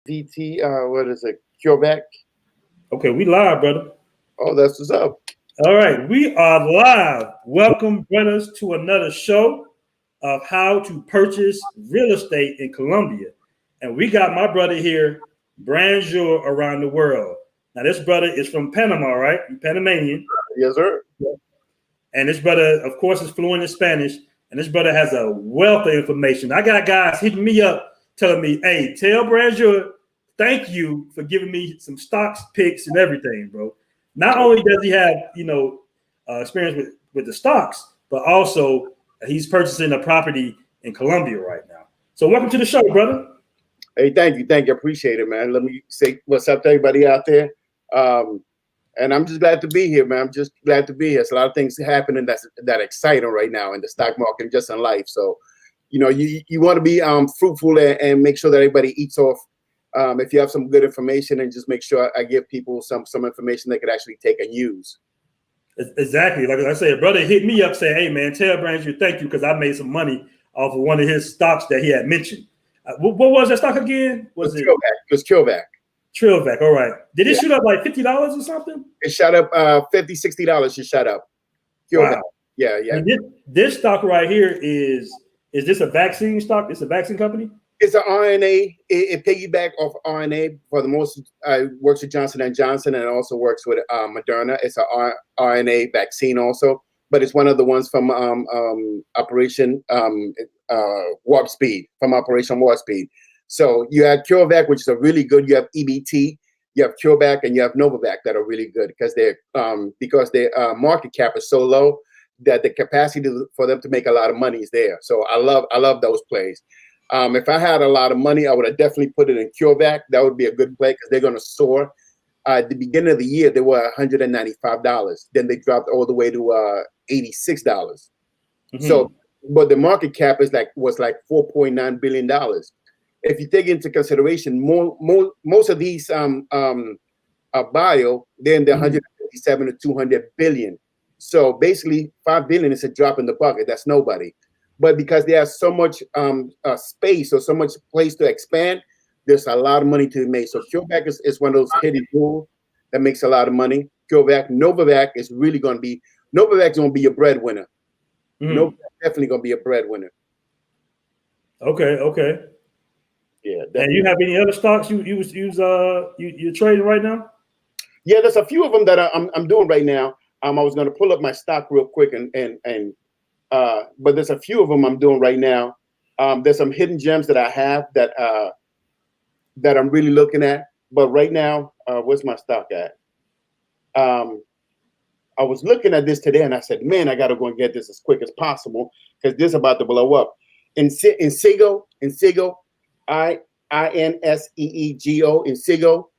DT, what is it? CureVac. Okay, we live, brother. Oh, that's what's up. All right, we are live. Welcome, brothers, to another show of how to purchase real estate in Colombia. And we got my brother here, Branjor, around the world. Now, this brother is from Panama, right? Panamanian. Yes, sir. And this brother, of course, is fluent in Spanish. And this brother has a wealth of information. I got guys hitting me up telling me, hey, tell Branjor, thank you for giving me some stocks, picks, and everything, bro. Not only does he have, experience with the stocks, but also he's purchasing a property in Colombia right now. So welcome to the show, brother. Hey, thank you. I appreciate it, man. Let me say what's up to everybody out there. And I'm just glad to be here, man. I'm just glad to be here. There's a lot of things happening that exciting right now in the stock market and just in life. So, you want to be fruitful and make sure that everybody eats off. If you have some good information, and just make sure I give people some information they could actually take and use. Exactly. Like I said, brother hit me up saying, hey, man, tell Branjor thank you because I made some money off of one of his stocks that he had mentioned. What was that stock again? It was CureVac. Trillvac. All right. Did it shoot up like $50 or something? It shot up $50, $60. It shot up. CureVac. Wow. Yeah. And this stock right here is this a vaccine stock? It's a vaccine company? It's an RNA. It piggyback off RNA for the most. Works with Johnson & Johnson and also works with Moderna. It's an RNA vaccine also, but it's one of the ones from Operation Warp Speed. From Operation Warp Speed. So you have CureVac, which is a really good. You have EBT, you have CureVac, and you have Novavax that are really good because their market cap is so low that the capacity for them to make a lot of money is there. So I love those plays. If I had a lot of money, I would have definitely put it in CureVac. That would be a good play because they're going to soar. At the beginning of the year, they were $195. Then they dropped all the way to $86. Mm-hmm. So, but the market cap was like $4.9 billion. If you take into consideration, most of these bio, they're in the 157 to 200 billion. So basically, 5 billion is a drop in the bucket. That's nobody. But because they have so much space or so much place to expand, there's a lot of money to be made. So CureVac is one of those hidden jewels that makes a lot of money. CureVac, Novavax is really going to be your breadwinner. Mm-hmm. Novavax definitely going to be a breadwinner. Okay. Yeah. And you have any other stocks you're trading right now? Yeah, there's a few of them that I'm doing right now. I was going to pull up my stock real quick but there's a few of them I'm doing right now. There's some hidden gems that I have that I'm really looking at. But right now, where's my stock at? I was looking at this today and I said, man, I got to go and get this as quick as possible because this is about to blow up. Inigo, INSEEGO, Inigo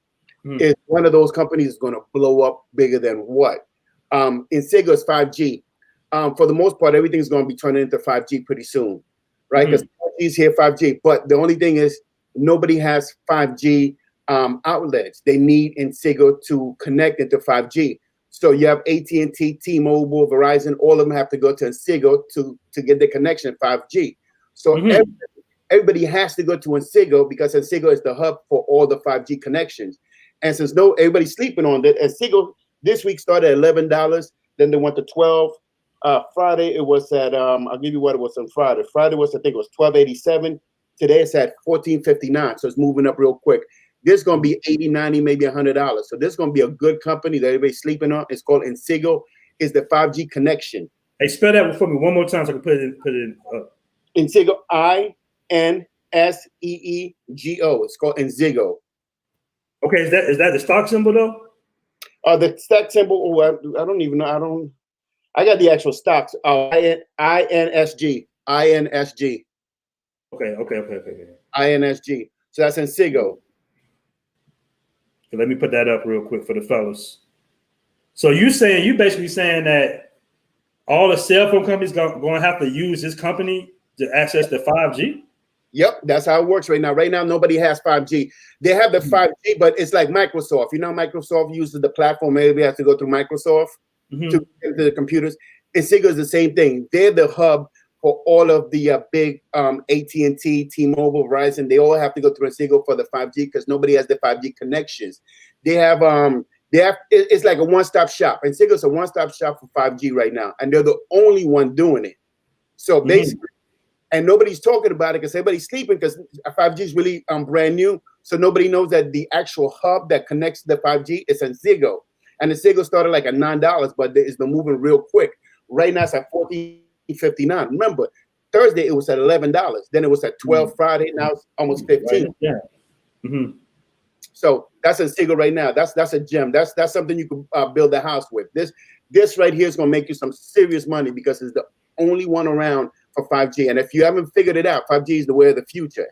is one of those companies that's going to blow up bigger than what? Inigo is 5G. For the most part, everything's going to be turning into 5G pretty soon, right? Because 5G is here, 5G. But the only thing is nobody has 5G outlets. They need Inigo to connect into 5G. So you have AT&T, T-Mobile, Verizon, all of them have to go to Inigo to get the connection 5G. So everybody has to go to Inigo because Inigo is the hub for all the 5G connections. And since everybody's sleeping on it, Inigo this week started at $11, then they went to $12. Friday it was at I'll give you what it was on Friday. Friday was, I think it was $12.87. Today it's at $14.59. So it's moving up real quick. This is going to be $80, $90, maybe $100. So this is going to be a good company that everybody's sleeping on. It's called Inigo. It's the 5G connection. Hey, spell that for me one more time so I can put it in. Inigo, INSEEGO. It's called Inigo. Okay, is that the stock symbol though? The stock symbol. I don't even know. I got the actual stocks. INSG. INSG. Okay. INSG. So that's Inigo. So let me put that up real quick for the fellas. So you basically saying that all the cell phone companies going to have to use this company to access the 5G? Yep, that's how it works right now. Right now, nobody has 5G. They have the 5G, but it's like Microsoft. You know, Microsoft uses the platform. Everybody has to go through Microsoft to get to the computers. Inigo is the same thing. They're the hub for all of the big AT&T, T-Mobile, Verizon. They all have to go through Inseego for the 5G because nobody has the 5G connections. They have it's like a one-stop shop. Inseego's a one-stop shop for 5G right now, and they're the only one doing it. So basically, and nobody's talking about it because everybody's sleeping because 5G is really brand new. So nobody knows that the actual hub that connects the 5G is Inseego. And Inseego started like at $9, but it's been moving real quick. Right now it's at $14.59. Remember, Thursday it was at $11. Then it was at $12 Friday. Now it's almost $15. Right. Yeah. So that's Inseego right now. That's a gem. That's something you can build a house with. This right here is going to make you some serious money because it's the only one around for 5G. And if you haven't figured it out, 5G is the way of the future.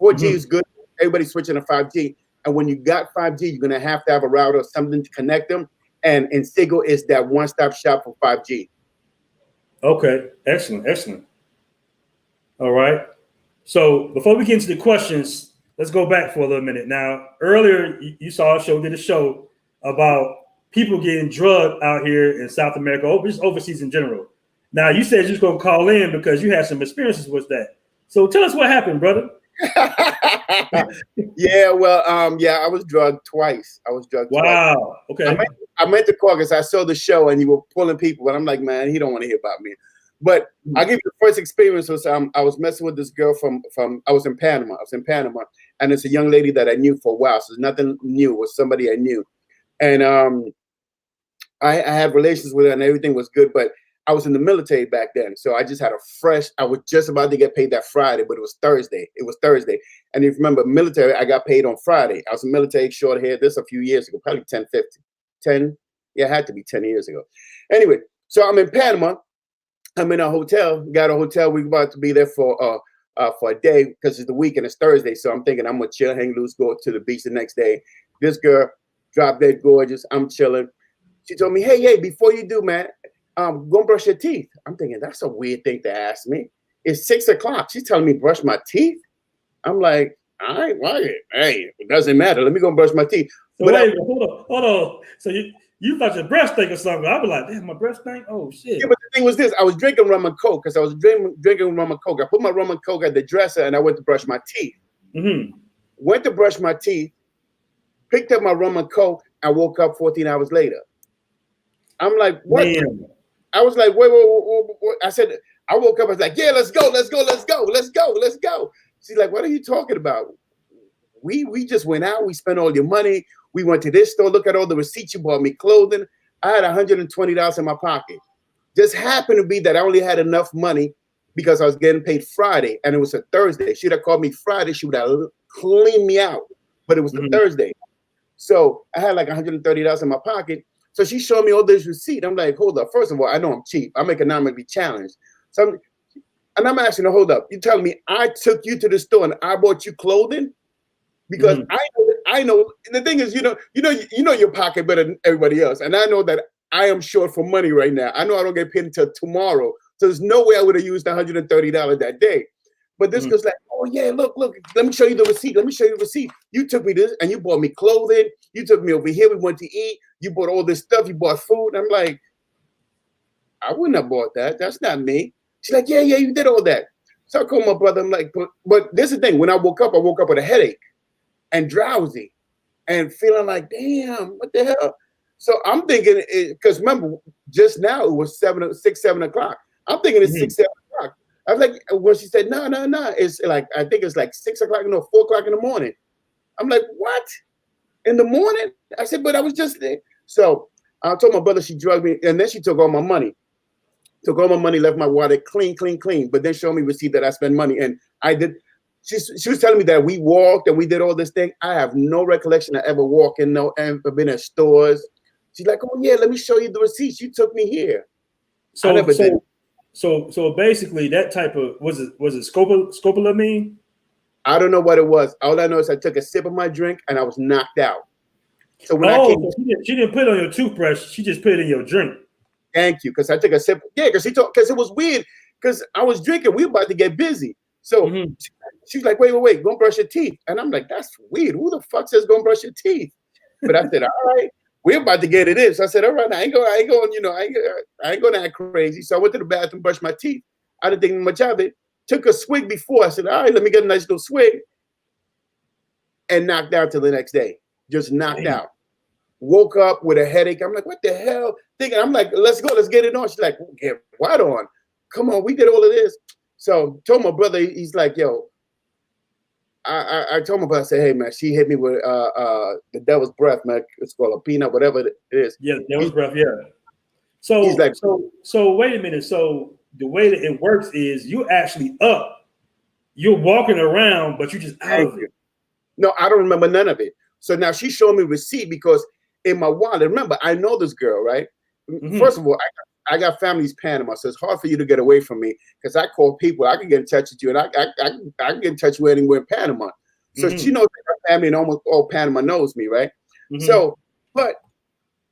4G is good. Everybody's switching to 5G. And when you got 5G, you're going to have a router or something to connect them. And Inseego is that one-stop shop for 5G. Okay. Excellent. All right. So before we get into the questions, let's go back for a little minute. Now, earlier you saw a show, did a show about people getting drugged out here in South America, just overseas in general. Now, you said you're just going to call in because you had some experiences with that. So tell us what happened, brother. Yeah, well, I was drugged twice. Wow. Okay. I meant to call because I saw the show and you were pulling people, and I'm like, man, he don't want to hear about me. But I'll give you the first experience was I was messing with this girl from I was in Panama, and it's a young lady that I knew for a while. So it's nothing new. It was somebody I knew. And I had relations with her and everything was good, but I was in the military back then. So I just had I was just about to get paid that Friday, but it was Thursday. And if you remember military, I got paid on Friday. I was in military, short hair, this a few years ago, probably 10, it had to be 10 years ago. Anyway, so I'm in Panama. I'm in a hotel, got a hotel. We're about to be there for a day because it's the weekend, it's Thursday. So I'm thinking I'm going to chill, hang loose, go to the beach the next day. This girl, drop dead gorgeous. I'm chilling. She told me, hey, before you do, man, go and brush your teeth. I'm thinking, that's a weird thing to ask me. It's 6 o'clock. She's telling me brush my teeth. I'm like, all right, well, hey, it doesn't matter. Let me go and brush my teeth. So wait, hold on. So you thought your breath stink or something. I was like, damn, my breath stink? Oh, shit. Yeah, but the thing was this. I was drinking rum and coke because I was drinking rum and coke. I put my rum and coke at the dresser and I went to brush my teeth. Went to brush my teeth, picked up my rum and coke, and woke up 14 hours later. I'm like, what? Damn. I was like, wait. I said, I woke up. I was like, yeah, let's go. She's like, what are you talking about? We just went out. We spent all your money. We went to this store. Look at all the receipts you bought me, clothing. I had $120 in my pocket. Just happened to be that I only had enough money because I was getting paid Friday and it was a Thursday. She'd have called me Friday. She would have cleaned me out, but it was the Thursday. So I had like $130 in my pocket. So she showed me all this receipt. I'm like, hold up. First of all, I know I'm cheap. I'm economically challenged. So I'm asking her, hold up. You telling me I took you to the store and I bought you clothing? Because I know the thing is, you know your pocket better than everybody else. And I know that I am short for money right now. I know I don't get paid until tomorrow. So there's no way I would have used $130 that day. But this goes like, oh yeah, look, let me show you the receipt. You took me this and you bought me clothing. You took me over here. We went to eat. You bought all this stuff. You bought food. I'm like, I wouldn't have bought that. That's not me. She's like, yeah, you did all that. So I called my brother. I'm like, but this is the thing. When I woke up with a headache and drowsy and feeling like, damn, what the hell? So I'm thinking, because remember, just now it was 7 o'clock. I'm thinking it's 6, 7 o'clock. I was like, when she said, no, it's like, I think it's like 6 o'clock, 4 o'clock in the morning. I'm like, what? In the morning? I said, but I was just there. So I told my brother she drugged me, and then she took all my money. Left my wallet clean. But then showed me receipt that I spent money. And I did. She was telling me that we walked and we did all this thing. I have no recollection of ever walking, ever been at stores. She's like, oh yeah, let me show you the receipts. You took me here. So basically that type of was it scopolamine? I don't know what it was. All I know is I took a sip of my drink and I was knocked out. So when she didn't put it on your toothbrush, she just put it in your drink. Thank you. Because I took a sip. Yeah, because it was weird. Because I was drinking. We were about to get busy. So she's like, wait, go and brush your teeth. And I'm like, that's weird. Who the fuck says go and brush your teeth? But I said, all right, we're about to get it in. So I said, all right, I ain't going to act crazy. So I went to the bathroom, brushed my teeth. I didn't think much of it. Took a swig before. I said, all right, let me get a nice little swig. And knocked out till the next day. Just knocked out. Woke up with a headache. I'm like, what the hell? Thinking, I'm like, let's go, let's get it on. She's like, get what on? Come on, we did all of this. So told my brother, he's like, yo, I told my brother, I said, hey man, she hit me with the devil's breath, man. It's called a peanut, whatever it is. Yeah, devil's breath, yeah. So he's like, so wait a minute. So the way that it works is you actually up. You're walking around, but you just out of it. No, I don't remember none of it. So now she showed me receipt because in my wallet, remember, I know this girl, right? Mm-hmm. First of all, I got family's Panama, so it's hard for you to get away from me because I call people. I can get in touch with you, and I can get in touch with anywhere in Panama. So she knows that her family and almost all Panama knows me, right? So, but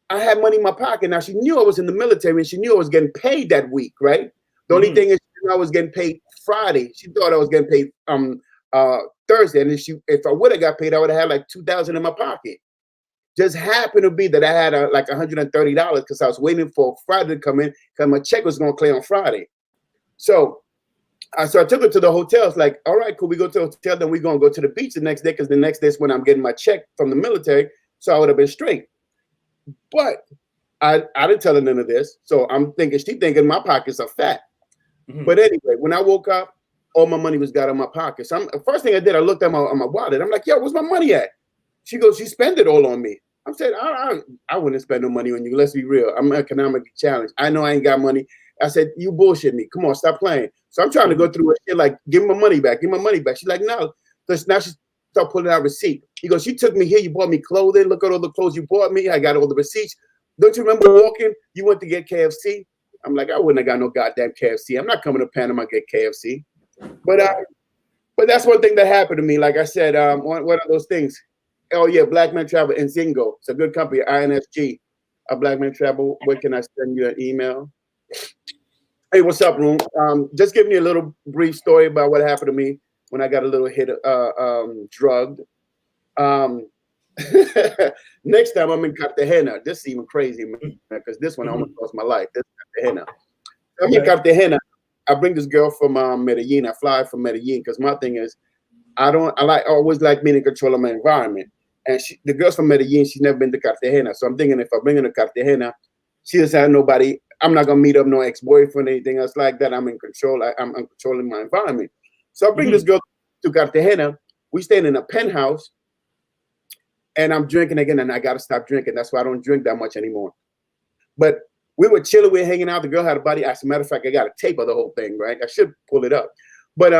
I had money in my pocket. Now, she knew I was in the military, and she knew I was getting paid that week, right? The only thing is she knew I was getting paid Friday. She thought I was getting paid Thursday, and if I would have got paid, I would have had like $2,000 in my pocket. Just happened to be that I had like $130 because I was waiting for Friday to come in because my check was going to clear on Friday. So I took her to the hotel. It's like, all right, cool. We go to the hotel, then we're going to go to the beach the next day because the next day is when I'm getting my check from the military. So I would have been straight. But I didn't tell her none of this. So I'm thinking, she thinking my pockets are fat. But anyway, when I woke up, all my money was got in my pocket. So first thing I did, I looked at my wallet. I'm like, yo, where's my money at? She goes, she spent it all on me. I said, I wouldn't spend no money on you. Let's be real. I'm economically challenged. I know I ain't got money. I said, you bullshit me. Come on, stop playing. So I'm trying to go through it. Shit like, give me my money back. Give me my money back. She's like, no. Because now she started pulling out receipt. He goes, you took me here. You bought me clothing. Look at all the clothes you bought me. I got all the receipts. Don't you remember walking? You went to get KFC. I'm like, I wouldn't have got no goddamn KFC. I'm not coming to Panama to get KFC. But that's one thing that happened to me. Like I said, one of those things. Oh yeah, Black Men Travel, Inigo. It's a good company, INSG. Black Men Travel. Where can I send you an email? Hey, what's up, Room? Just giving you a little brief story about what happened to me when I got a little hit drugged. Next time I'm in Cartagena. This is even crazy, man, because this one I almost lost my life. This is Cartagena. I'm in Cartagena. I bring this girl from Medellin. I fly from Medellin because my thing is, I always like being in control of my environment. And the girl's from Medellin. She's never been to Cartagena. So I'm thinking if I bring her to Cartagena, she doesn't have nobody. I'm not going to meet up no ex-boyfriend or anything else like that. I'm in control. I'm controlling my environment. So I bring this girl to Cartagena. We stayed in a penthouse. And I'm drinking again. And I got to stop drinking. That's why I don't drink that much anymore. But we were chilling. We were hanging out. The girl had a body. As a matter of fact, I got a tape of the whole thing, right? I should pull it up. But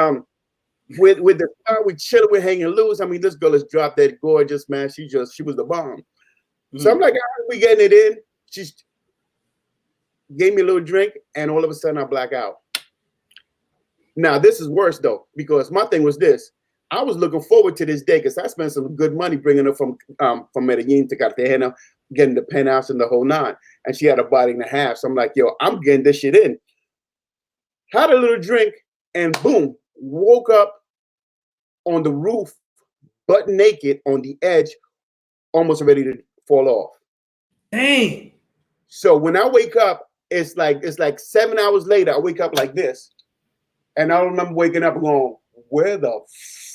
with the car, we chilling, we're hanging loose. I mean, this girl is drop dead gorgeous, man. She was the bomb. So I'm like, all right, we getting it in. She gave me a little drink, and all of a sudden I black out. Now this is worse though, because my thing was this. I was looking forward to this day because I spent some good money bringing her from Medellin to Cartagena, getting the penthouse and the whole nine. And she had a body and a half. So I'm like, yo, I'm getting this shit in. Had a little drink, and boom. Woke up on the roof, butt naked on the edge, almost ready to fall off. Dang. So when I wake up, it's like 7 hours later, I wake up like this. And I remember waking up and going, where the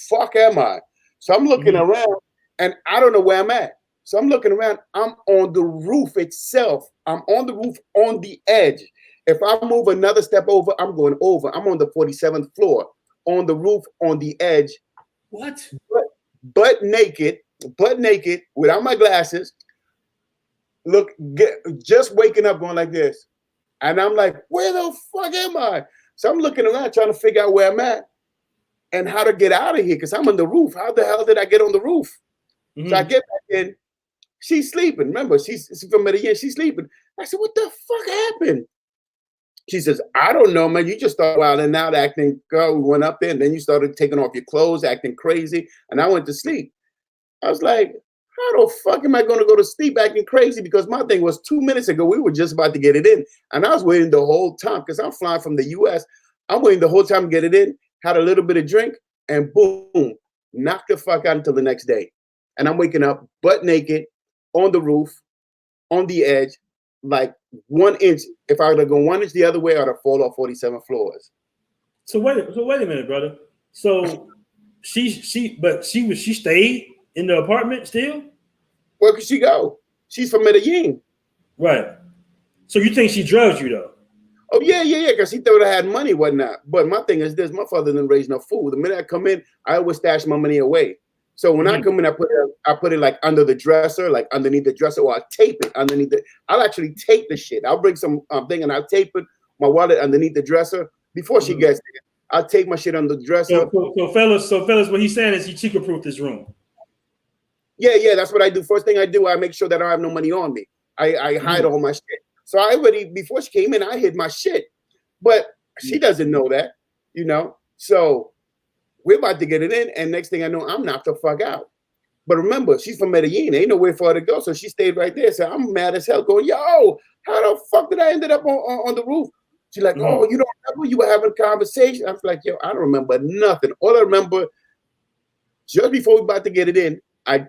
fuck am I? So I'm looking around and I don't know where I'm at. So I'm looking around. I'm on the roof itself. I'm on the roof on the edge. If I move another step over, I'm going over. I'm on the 47th floor. On the roof, on the edge. What? Butt naked, without my glasses. Look, just waking up, going like this, and I'm like, "Where the fuck am I?" So I'm looking around, trying to figure out where I'm at and how to get out of here because I'm on the roof. How the hell did I get on the roof? So I get back in. She's sleeping. Remember, she's from Medellin. She's sleeping. I said, "What the fuck happened?" She says, I don't know, man. You just started wilding out, acting, girl. We went up there, and then you started taking off your clothes, acting crazy, and I went to sleep. I was like, how the fuck am I going to go to sleep acting crazy? Because my thing was 2 minutes ago, we were just about to get it in, and I was waiting the whole time because I'm flying from the U.S. I'm waiting the whole time to get it in, had a little bit of drink, and boom, knocked the fuck out until the next day. And I'm waking up butt naked on the roof, on the edge, like 1 inch. If I would have gone 1 inch the other way, I'd have fallen off 47 floors. So wait a minute, brother. So she stayed in the apartment still? Where could she go? She's from Medellin. Right. So you think she drugged you though? Oh yeah, because he thought I had money, whatnot. But my thing is this: my father didn't raise no fool. The minute I come in, I always stash my money away. So when I come in, I put it like under the dresser, like underneath the dresser, or I tape it underneath the. I'll actually tape the shit. I'll bring some thing and I'll tape it, my wallet underneath the dresser before she gets there. I'll take my shit under the dresser. So fellas, what he's saying is he chica-proofed this room. Yeah, that's what I do. First thing I do, I make sure that I have no money on me. I hide all my shit. So I already, before she came in, I hid my shit. But she doesn't know that, you know. So we're about to get it in, and next thing I know, I'm knocked the fuck out. But remember, she's from Medellin. Ain't nowhere for her to go. So she stayed right there. So I'm mad as hell going, yo, how the fuck did I end up on the roof? She's like, oh, you don't remember? You were having a conversation. I was like, yo, I don't remember nothing. All I remember, just before we about to get it in, I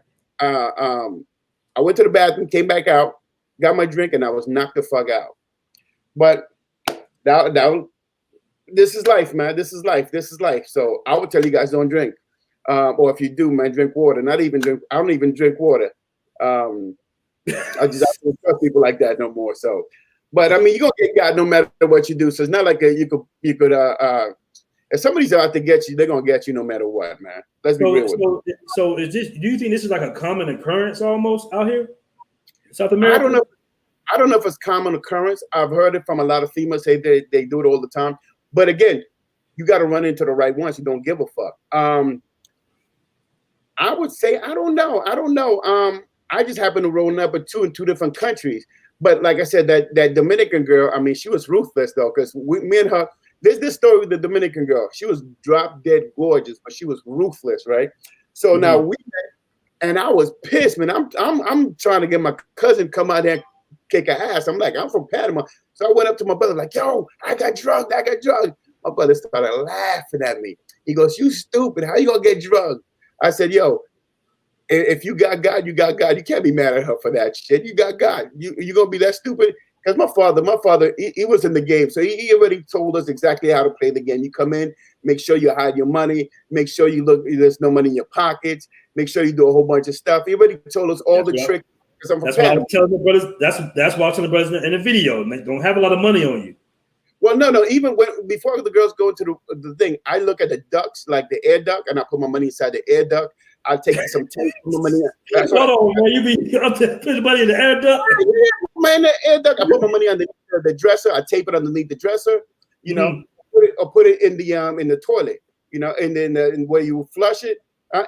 went to the bathroom, came back out, got my drink, and I was knocked the fuck out. But this is life, man. This is life. So I would tell you guys, don't drink. Or if you do, man, drink water. I don't even drink water. I don't trust people like that no more. So, but I mean, you're gonna get got no matter what you do. So it's not like you could if somebody's out to get you, they're gonna get you no matter what, man. Let's be real with it. So is this? Do you think this is like a common occurrence almost out here, in South America? I don't know if it's common occurrence. I've heard it from a lot of females say they do it all the time. But again, you got to run into the right ones who don't give a fuck. I would say I don't know. I just happened to roll number 2 in 2 different countries. But like I said, that Dominican girl, I mean, she was ruthless though, because me and her. There's this story with the Dominican girl. She was drop dead gorgeous, but she was ruthless, right? So now we met, and I was pissed, man. I'm trying to get my cousin come out there and kick her ass. I'm like, I'm from Panama. So I went up to my brother, like, yo, I got drugged. My brother started laughing at me. He goes, you stupid. How you gonna get drugged? I said, yo, if you got God, you got God. You can't be mad at her for that shit. You got God. You gonna be that stupid? Because my father, he was in the game. So he already told us exactly how to play the game. You come in, make sure you hide your money, make sure there's no money in your pockets, make sure you do a whole bunch of stuff. He already told us all the tricks. That's why I'm telling the brothers. That's why I'm telling the brothers in the video. Man, don't have a lot of money on you. Well, no. Even before the girls go into the thing, I look at the ducts, like the air duct, and I put my money inside the air duct. I'll take some tape, put my money. Hold on, man. You be putting money in the air duct? Yeah, man, the air duct. I put my money underneath the dresser. I tape it underneath the dresser. You know, put it in the toilet. You know, and then where you flush it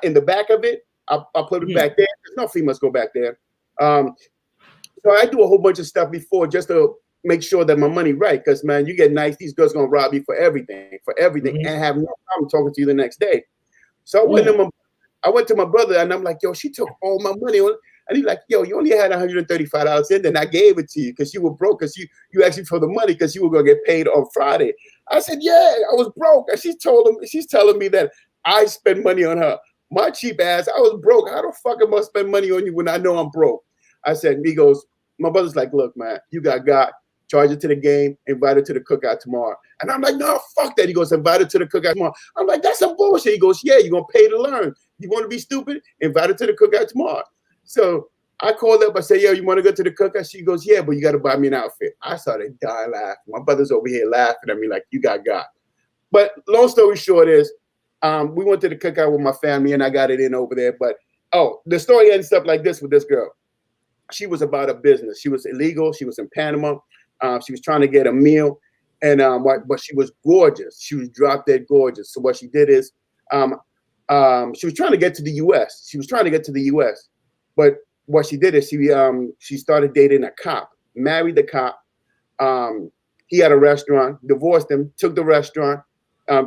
in the back of it, I'll put it back there. There's no females go back there. So I do a whole bunch of stuff before just to make sure that my money right. Because man, you get nice, these girls gonna rob you for everything, and have no problem talking to you the next day. So I went to my brother and I'm like, yo, she took all my money. And he's like, yo, you only had $135 in, then I gave it to you because you were broke, because you asked me for the money because you were gonna get paid on Friday. I said, yeah, I was broke. And she's telling me that I spend money on her. My cheap ass, I was broke. How the fuck am I spend money on you when I know I'm broke? I said, my brother's like, look, man, you got charge it to the game, invite her to the cookout tomorrow. And I'm like, no, fuck that. He goes, invite her to the cookout tomorrow. I'm like, that's some bullshit. He goes, yeah, you're going to pay to learn. You want to be stupid? Invite her to the cookout tomorrow. So I called up. I said, yo, you want to go to the cookout? She goes, yeah, but you got to buy me an outfit. I started dying laughing. My brother's over here laughing at me like, you got. But long story short is, we went to the cookout with my family and I got it in over there. But, the story ends up like this with this girl. She was about a business. She was illegal. She was in Panama. She was trying to get a meal, and but she was gorgeous. She was drop dead gorgeous. So what she did is, she was trying to get to the U.S. But what she did is she started dating a cop, married the cop. He had a restaurant, divorced him, took the restaurant,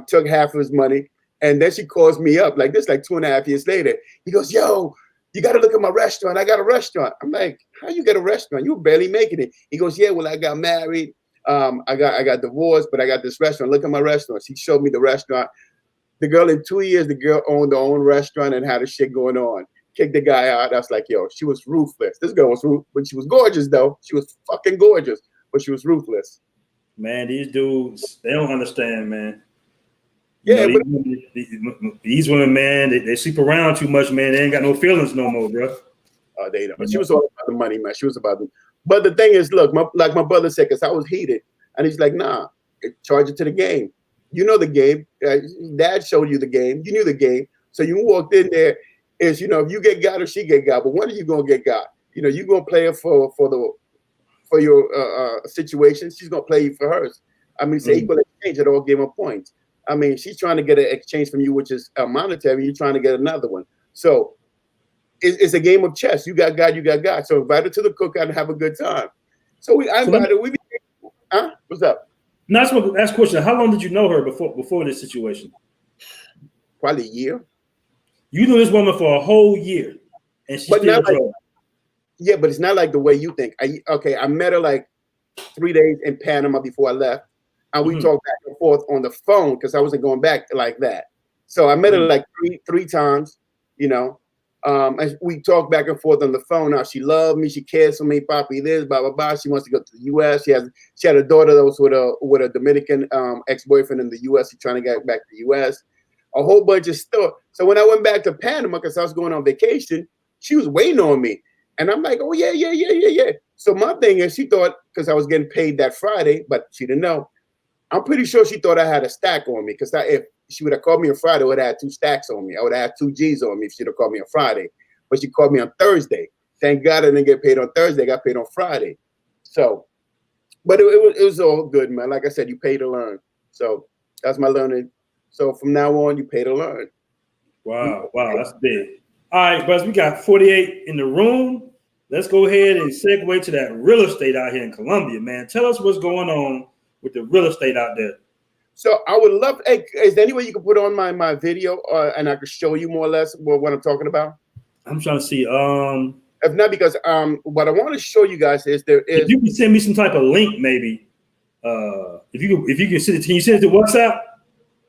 took half of his money, and then she calls me up like 2.5 years later. He goes, yo, you got to look at my restaurant. I got a restaurant. I'm like, how you get a restaurant? You were barely making it. He goes, yeah, well, I got married. I got divorced, but I got this restaurant. Look at my restaurant. She showed me the restaurant. The girl, in 2 years, the girl owned her own restaurant and had a shit going on. Kicked the guy out. I was like, yo, she was ruthless. This girl was ruthless, but she was gorgeous, though. She was fucking gorgeous, but she was ruthless. Man, these dudes, they don't understand, man. Yeah, but these women, man, they sleep around too much, man. They ain't got no feelings no more, bro. they don't. But she was all about the money, man. She was about the. But the thing is, look, like my brother said, because I was heated, and he's like, nah, charge it to the game. You know the game. Dad showed you the game. You knew the game. So you walked in there. Is if you get got or she get got, but when are you gonna get got? You're gonna play her for your situation. She's gonna play you for hers. I mean, it's equal exchange at all game of points. I mean, she's trying to get an exchange from you, which is monetary. You're trying to get another one. So it's a game of chess. You got God, you got God. So invite her to the cookout and have a good time. So I invited her. What's up? No, that's what ask a question. How long did you know her before this situation? Probably a year. You knew this woman for a whole year, and she's still drunk. Yeah, but it's not like the way you think. I met her like 3 days in Panama before I left. And we talked back and forth on the phone because I wasn't going back like that. So I met her like three times, and we talked back and forth on the phone. Now she loved me, she cares for me, Papi this, blah blah blah. She wants to go to the U.S. She had a daughter that was with a Dominican ex-boyfriend in the U.S. She's trying to get back to the U.S. A whole bunch of stuff. So when I went back to Panama because I was going on vacation, she was waiting on me, and I'm like, oh yeah. So my thing is, she thought because I was getting paid that Friday, but she didn't know. I'm pretty sure she thought I had a stack on me because if she would have called me on Friday, I would have had 2 stacks on me. I would have had 2 G's on me if she'd have called me on Friday. But she called me on Thursday. Thank God I didn't get paid on Thursday. I got paid on Friday. So, but it was all good, man. Like I said, you pay to learn. So that's my learning. So from now on, you pay to learn. Wow, that's big. All right, brothers, we got 48 in the room. Let's go ahead and segue to that real estate out here in Colombia, man. Tell us what's going on with the real estate out there. So I would love. Hey, is there any way you can put on my video and I could show you more or less what I'm talking about? I'm trying to see. If not, because what I want to show you guys is there is. If you can send me some type of link, maybe. If you can send it, can you send it to WhatsApp?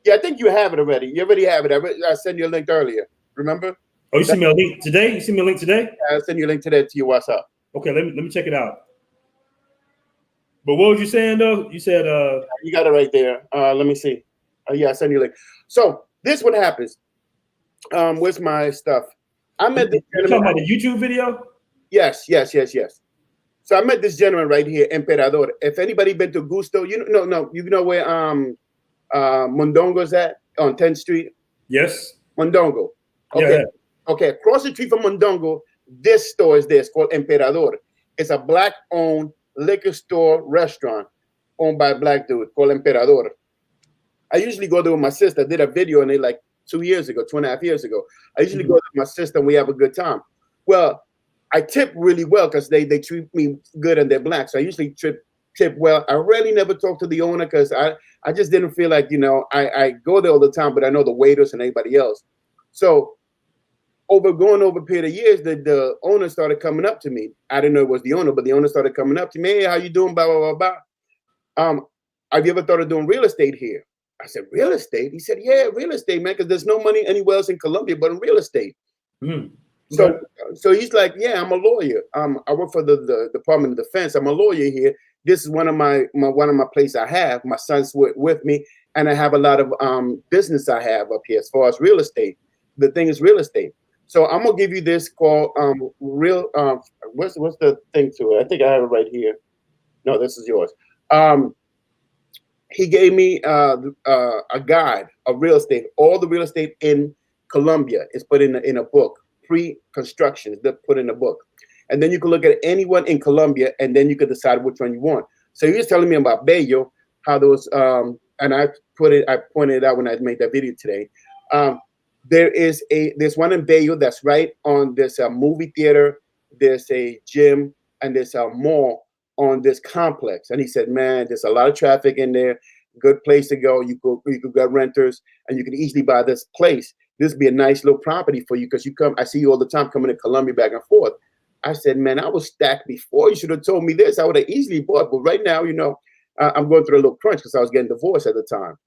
Yeah, I think you have it already. You already have it. I sent you a link earlier. Remember? Oh, you sent me a link today? You sent me a link today? I sent you a link today to your WhatsApp. Okay, let me check it out. But what was you saying though? You said you got it right there. Let me see. Yeah, I sent you a link. So this what happens. Where's my stuff? I met this gentleman. Talking about the YouTube video? Yes. So I met this gentleman right here, Emperador. If anybody been to Gusto, you know where Mondongo's at on 10th Street? Yes. Mondongo. Okay. Yeah. Okay. Across the street from Mondongo, this store is there. It's called Emperador. It's a black-owned liquor store restaurant owned by a black dude called Emperador. I usually go there with my sister. I did a video on it like 2 years ago, 2.5 years ago. I usually go there with my sister and we have a good time. Well, I tip really well because they treat me good and they're black. So I usually tip well. I really never talk to the owner because I just didn't feel like, I go there all the time, but I know the waiters and everybody else. So over a period of years, the owner started coming up to me. I didn't know it was the owner, but the owner started coming up to me. Hey, how you doing? Blah, blah, blah, blah. Have you ever thought of doing real estate here? I said, real estate? He said, yeah, real estate, man, because there's no money anywhere else in Colombia but in real estate. Mm. So he's like, yeah, I'm a lawyer. I work for the Department of Defense. I'm a lawyer here. This is one of my places I have. My son's with me, and I have a lot of business I have up here as far as real estate. The thing is real estate. So I'm gonna give you this called what's the thing to it? I think I have it right here. No, this is yours. He gave me a guide of real estate. All the real estate in Colombia is put in a book. Pre-construction is put in a book, and then you can look at anyone in Colombia, and then you can decide which one you want. So he was telling me about Bello, how those and I pointed it out when I made that video today. There's one in Bello that's right on this movie theater. There's a gym and there's a mall on this complex. And he said, man, there's a lot of traffic in there. Good place to go. You could get renters and you can easily buy this place. This would be a nice little property for you because I see you all the time coming to Colombia back and forth. I said, man, I was stacked before. You should have told me this. I would have easily bought. But right now, I'm going through a little crunch because I was getting divorced at the time.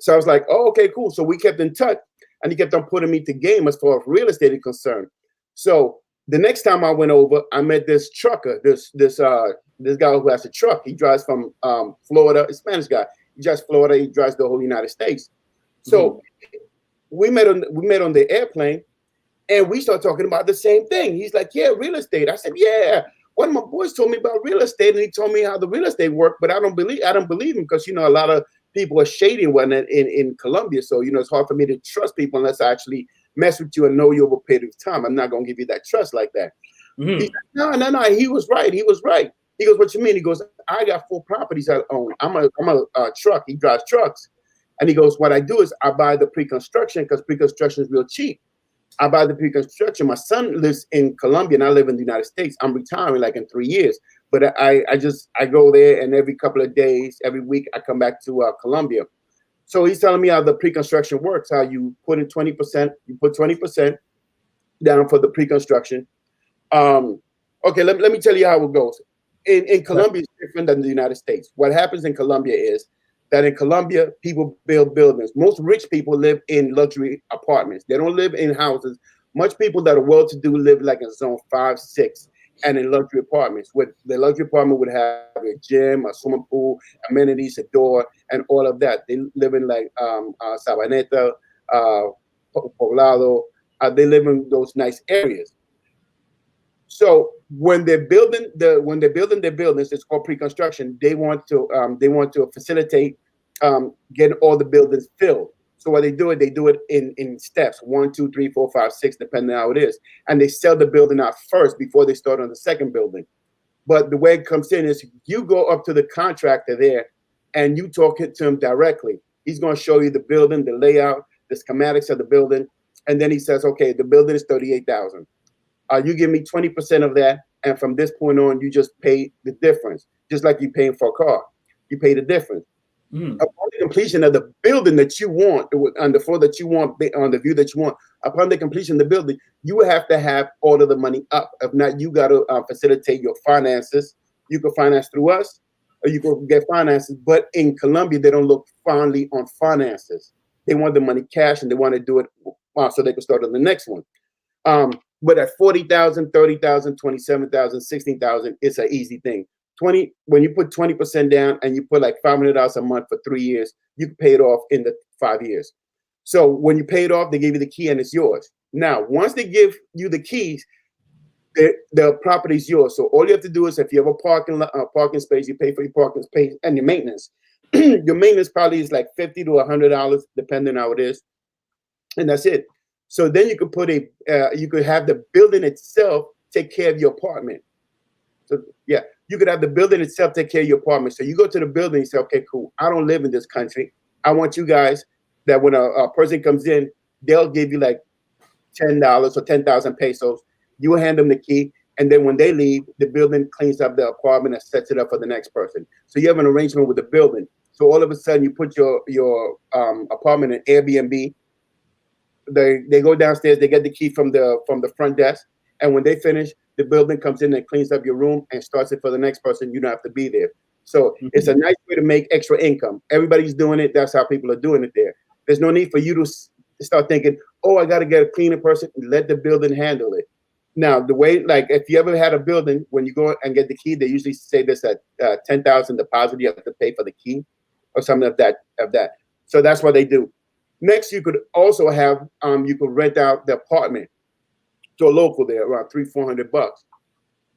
So I was like, oh, okay, cool. So we kept in touch. And he kept on putting me to game as far as real estate is concerned. So the next time I went over, I met this trucker, this guy who has a truck. He drives from Florida, a Spanish guy. He drives Florida. He drives the whole United States. So we met on the airplane, and we start talking about the same thing. He's like, yeah, real estate. I said, yeah. One of my boys told me about real estate, and he told me how the real estate worked, but I don't believe him because a lot of people are shady in Colombia. So it's hard for me to trust people unless I actually mess with you and know you over a period of time. I'm not gonna give you that trust like that. He said, no. He was right. He goes, what you mean? He goes, I got 4 properties I own. I'm a truck. He drives trucks, and he goes, what I do is I buy the pre-construction because pre-construction is real cheap. I buy the pre-construction. My son lives in Colombia and I live in the United States. I'm retiring like in 3 years, but I go there, and every couple of days, every week, I come back to Colombia. So he's telling me how the pre-construction works, how you put in 20%, you put 20% down for the pre-construction. Okay, let me tell you how it goes. In Colombia, it's different than the United States. What happens in Colombia is that in Colombia, people build buildings. Most rich people live in luxury apartments. They don't live in houses. Much people that are well-to-do live like in zone 5, 6, and in luxury apartments. With the luxury apartment would have a gym, a swimming pool, amenities, a door, and all of that. They live in like Sabaneta, Poblado. They live in those nice areas. So when they're building their buildings, it's called pre-construction. They want to facilitate getting all the buildings filled. So what they do it in steps, 1, 2, 3, 4, 5, 6, depending on how it is, and they sell the building out first before they start on the second building. But the way it comes in is you go up to the contractor there, and you talk to him directly. He's going to show you the building, the layout, the schematics of the building, and then he says, okay, the building is 38,000. You give me 20% of that, and from this point on, you just pay the difference, just like you're paying for a car. You pay the difference. Upon the completion of the building that you want, on the floor that you want, on the view that you want, upon the completion of the building, you will have to have all of the money up. If not, you got to facilitate your finances. You can finance through us, or you can get finances. But in Colombia, they don't look fondly on finances. They want the money cash, and they want to do it so they can start on the next one. But at 40,000, 30,000, 27,000, 16,000, it's an easy thing. When you put 20% down and you put like $500 a month for 3 years, you can pay it off in the 5 years. So when you pay it off, they give you the key and it's yours. Now, once they give you the keys, the property is yours. So all you have to do is, if you have a parking space, you pay for your parking space and your maintenance. Your maintenance probably is like $50 to $100, depending on how it is, and that's it. So then you could you could have the building itself take care of your apartment. So yeah, you could have the building itself take care of your apartment. So you go to the building and say, okay, cool. I don't live in this country. I want you guys that when a person comes in, they'll give you like $10 or 10,000 pesos. You hand them the key, and then when they leave, the building cleans up the apartment and sets it up for the next person. So you have an arrangement with the building. So all of a sudden, you put your apartment in Airbnb. They go downstairs, they get the key from the front desk, and when they finish, the building comes in and cleans up your room and starts it for the next person. You don't have to be there. So it's a nice way to make extra income. Everybody's doing it. That's how people are doing it there. There's no need for you to start thinking, oh, I got to get a cleaner person. Let the building handle it. Now, the way, like, if you ever had a building, when you go and get the key, they usually say this at 10,000 deposit. You have to pay for the key or something of that. So that's what they do. Next, you could also have you could rent out the apartment to a local there, around $300-400,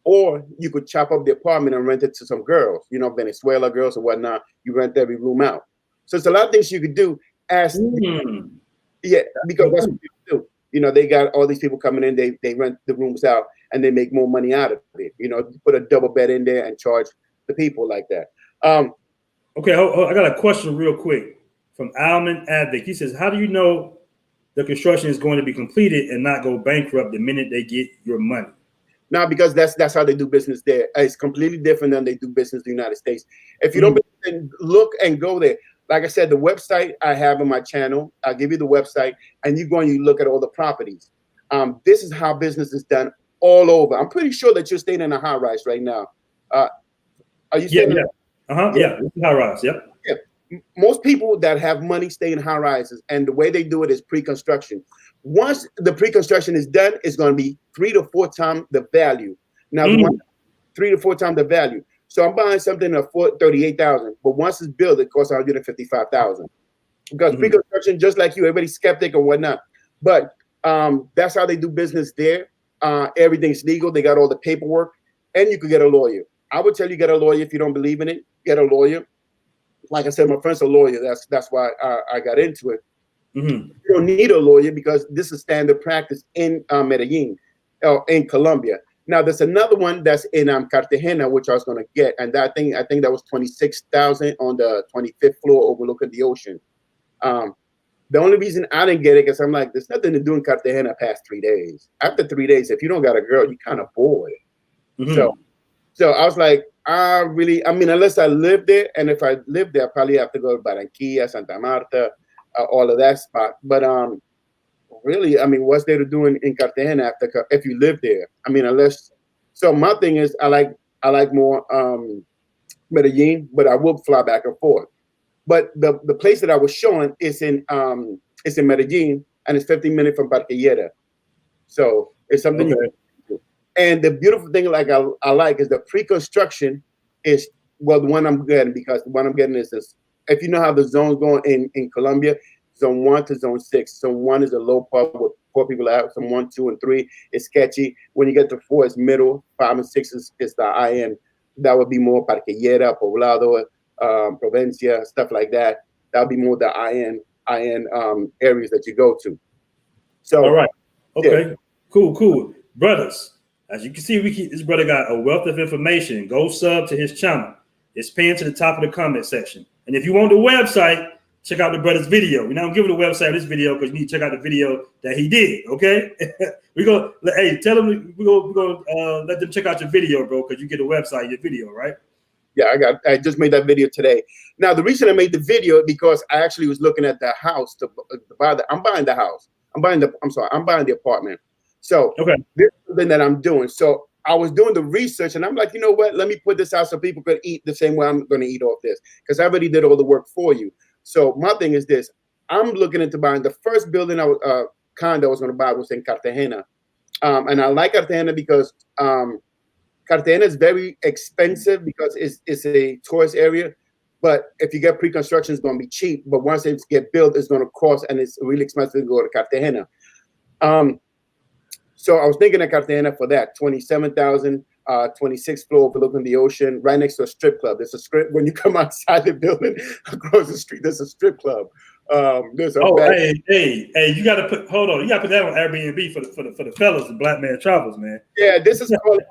or you could chop up the apartment and rent it to some girls, Venezuela girls or whatnot. You rent every room out. So it's a lot of things you could do. Because that's what people do. They got all these people coming in. They rent the rooms out and they make more money out of it. Put a double bed in there and charge the people like that. Okay, I got a question real quick from Alman Advic. He says, how do you know the construction is going to be completed and not go bankrupt the minute they get your money? Now, because that's how they do business there. It's completely different than they do business in the United States. If you don't look and go there, like I said, the website I have on my channel, I'll give you the website, and you go and you look at all the properties. This is how business is done all over. I'm pretty sure that you're staying in a high rise right now. Are you staying? Yeah, high rise. Yep. Yeah. Most people that have money stay in high rises, and the way they do it is pre-construction. Once the pre-construction is done, it's going to be 3 to 4 times the value. Now, 3 to 4 times the value. So I'm buying something at $38,000, but once it's built, it costs $155,000. because pre-construction, just like you, everybody's skeptic or whatnot. But that's how they do business there. Everything's legal. They got all the paperwork, and you could get a lawyer. I would tell you get a lawyer if you don't believe in it. Get a lawyer. Like I said, my friend's a lawyer. That's why I got into it. You don't need a lawyer because this is standard practice in Medellin, in Colombia. Now there's another one that's in Cartagena, which I was going to get, and I think that was 26,000 on the 25th floor overlooking the ocean. The only reason I didn't get it because I'm like, there's nothing to do in Cartagena past 3 days. After 3 days, if you don't got a girl, you kind of bored. So I was like, I mean, unless I live there, and if I live there, I probably have to go to Barranquilla, Santa Marta, all of that spot. But really, I mean, what's there to do in Cartagena if you live there? I mean, unless. So my thing is, I like more Medellin, but I will fly back and forth. But the place that I was showing is in Medellin, and it's 15 minutes from Barranquilla. So it's something you can do. And the beautiful thing, like I like, is the pre-construction is the one I'm getting, because the one I'm getting is this. If you know how the zones going in Colombia, zone 1 to zone 6. Zone 1 is a low part with 4 people out. Zone 1, 2, and 3 is sketchy. When you get to 4, it's middle. 5 and 6 is the high end. That would be more Barranquilla, Poblado, Provincia, stuff like that. That would be more the high end areas that you go to. So, all right, okay, yeah. cool, brothers. As you can see, this brother got a wealth of information. Go sub to his channel. It's pinned to the top of the comment section. And if you want the website, check out the brother's video. We're not gonna give the website of this video because you need to check out the video that he did. Okay, tell them we're gonna let them check out your video, bro, because you get a website, your video, right? Yeah, I just made that video today. Now, the reason I made the video because I actually was looking at the house to buy I'm buying the house. I'm buying the apartment. So this is something that I'm doing. So I was doing the research and I'm like, you know what? Let me put this out so people could eat the same way I'm going to eat off this, because I already did all the work for you. So my thing is this: I'm looking into buying the first building condo I was going to buy was in Cartagena, and I like Cartagena because Cartagena is very expensive because it's a tourist area. But if you get pre-construction, it's going to be cheap. But once it get built, it's going to cost, and it's really expensive to go to Cartagena. So I was thinking of Cartagena for that. 27,000, 26th floor overlooking the ocean, right next to a strip club. There's a strip when you come outside the building across the street. There's a strip club. There's a hey, you got to put that on Airbnb for the fellas, the Black Man Travels, man. Yeah, this is called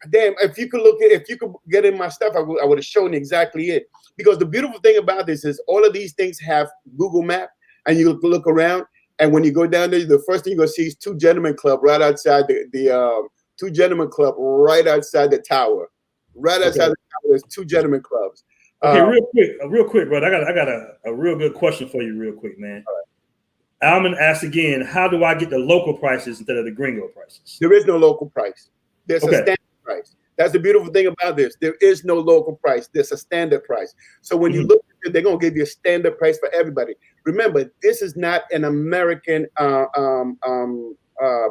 damn. If you could get in my stuff, I would have shown exactly it. Because the beautiful thing about this is all of these things have Google Map, and you look around, and when you go down there, the first thing you're gonna see is Two Gentlemen Club right outside the Two Gentlemen Club right outside the tower. Right outside the tower, there's Two Gentlemen Clubs. Okay, real quick, brother. I got a real good question for you, real quick, man. All right. I'm gonna ask again. How do I get the local prices instead of the gringo prices? There is no local price. There's a standard price. That's the beautiful thing about this. There is no local price. There's a standard price. So when you look at it, they're gonna give you a standard price for everybody. Remember, this is not an American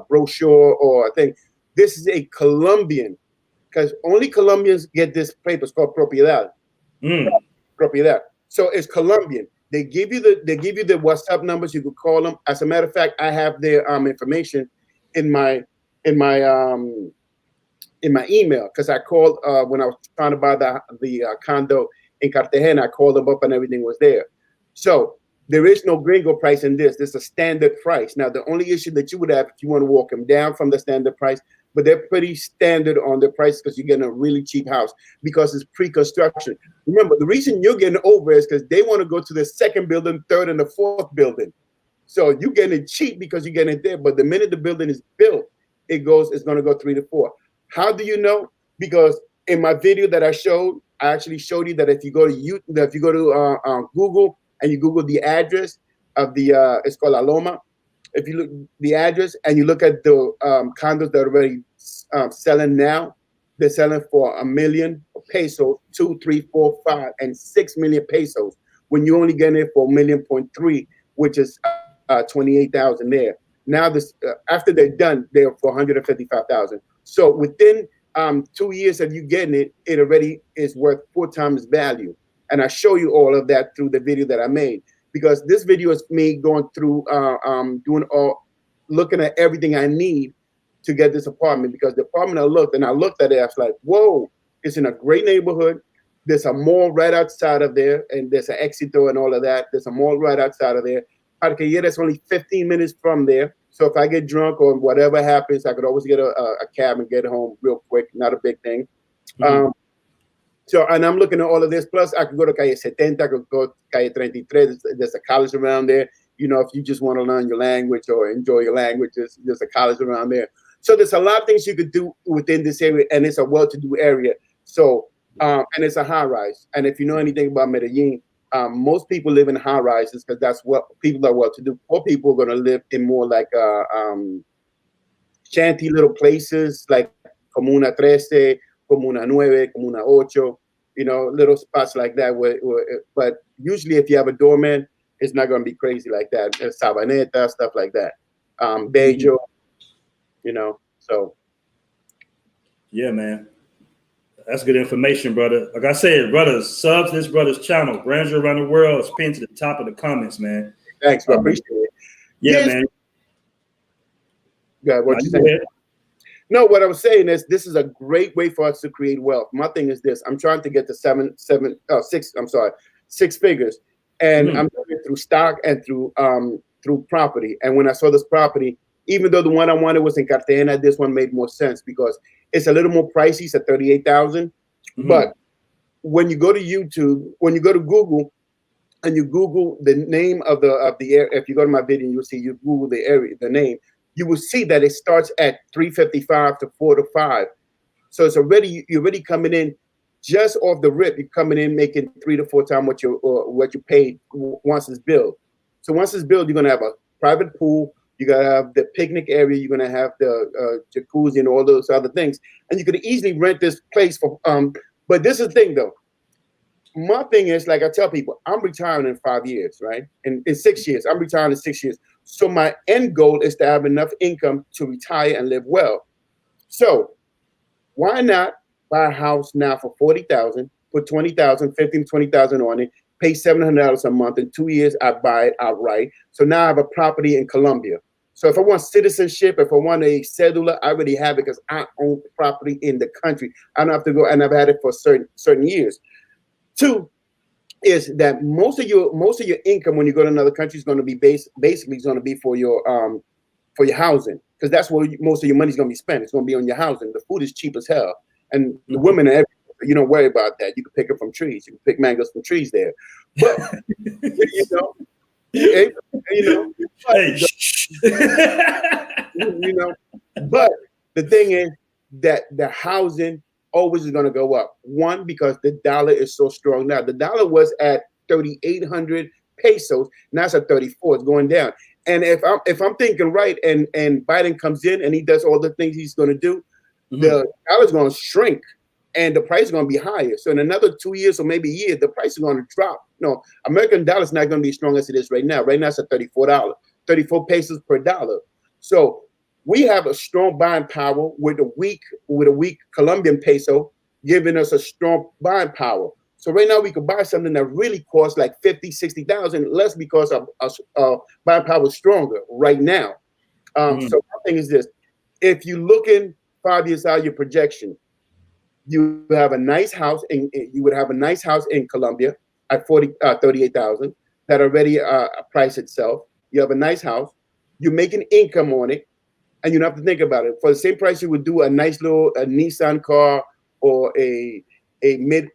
brochure or thing. This is a Colombian, because only Colombians get this paper. It's called propiedad. Propiedad. So it's Colombian. They give you the WhatsApp numbers. You could call them. As a matter of fact, I have their information in my email, because I called when I was trying to buy the condo in Cartagena. I called them up and everything was there. So there is no gringo price in this. This is a standard price. Now, the only issue that you would have if you want to walk them down from the standard price, but they're pretty standard on their price because you're getting a really cheap house because it's pre-construction. Remember, the reason you're getting over is because they want to go to the second building, third, and the fourth building. So you're getting it cheap because you're getting it there. But the minute the building is built, it's going to go 3 to 4. How do you know? Because in my video that I showed, I actually showed you that if you go to Google and you Google the address of the it's called La Loma. If you look the address and you look at the condos that are already selling now, they're selling for $1 million pesos, 2, 3, 4, 5, and 6 million pesos. When you only get it for $1.3 million, which is 28,000 there. Now this after they're done, they're for 155,000. So within 2 years of you getting it, it already is worth 4 times value. And I show you all of that through the video that I made. because this video is me going through, looking at everything I need to get this apartment, because the apartment I looked at it, I was like, whoa, it's in a great neighborhood. There's a mall right outside of there, and there's an Éxito and all of that. There's a mall right outside of there. That's only 15 minutes from there. So if I get drunk or whatever happens, I could always get a cab and get home real quick. Not a big thing. So, and I'm looking at all of this. Plus, I could go to Calle 70, I could go to Calle 33. There's a college around there. You know, if you just want to learn your language or enjoy your language, there's a college around there. So there's a lot of things you could do within this area, and it's a well-to-do area. So, and it's a high-rise. And if you know anything about Medellin, most people live in high-rises because that's what people are well-to-do. Poor people are going to live in more like shanty little places like Comuna 13, Comuna 9, Comuna 8, you know, little spots like that. But usually if you have a doorman, it's not going to be crazy like that. Sabaneta, stuff like that. Bejo, you know, so. Yeah, man. That's good information, brother. Like I said, brothers, sub to this brother's channel. Branjor around the world is pinned to the top of the comments, man. Thanks, bro. Appreciate it. Yeah, man. Yeah, what you saying? No, what I was saying is this is a great way for us to create wealth. My thing is this: I'm trying to get to six figures, and I'm doing it through stock and through property. And when I saw this property, even though the one I wanted was in Cartagena, this one made more sense because it's a little more pricey. It's at $38,000. But when you go to YouTube, when you go to Google, and you Google the name of the area, if you go to my video, you'll see you Google the area, the name. You will see that it starts at 355 to 4 to 5. So it's already, you're already coming in just off the rip. You're coming in making 3 to 4 times what you paid once it's built. So once it's built, you're gonna have a private pool. You're gonna have the picnic area. You're gonna have the jacuzzi and all those other things. And you could easily rent this place for. But this is the thing, though. My thing is, like I tell people, I'm retiring in 5 years, right? And in 6 years, I'm retiring in 6 years. So my end goal is to have enough income to retire and live well. So why not buy a house now for $40,000, put $20,000, $15,000, $20,000 on it, pay $700 a month. In 2 years, I buy it outright. So now I have a property in Colombia. So if I want citizenship, if I want a cedula, I already have it because I own property in the country. I don't have to go, and I've had it for certain years. Two is that most of your income when you go to another country is going to be basically going to be for your housing, because that's where most of your money is going to be spent. It's going to be on your housing. The food is cheap as hell, and the women are everywhere. You don't worry about that. You can pick it from trees. You can pick mangoes from trees there, but But the thing is that the housing always is going to go up. One, because the dollar is so strong now. The dollar was at 3,800 pesos. Now it's at 34. It's going down. And if I'm thinking right, and Biden comes in and he does all the things he's going to do, the dollar's going to shrink and the price is going to be higher. So in another 2 years or maybe a year, the price is going to drop. No, American dollar is not going to be as strong as it is right now. Right now it's at $34, 34 pesos per dollar. So we have a strong buying power with a weak Colombian peso giving us a strong buying power. So right now we could buy something that really costs like 50, 60,000 less because our buying power is stronger right now. So one thing is this: if you look in 5 years out, your projection, you have a nice house, and you would have a nice house in Colombia at 38,000 that already price itself. You have a nice house, you're making income on it. And you don't have to think about it. For the same price, you would do a nice little Nissan car or a mid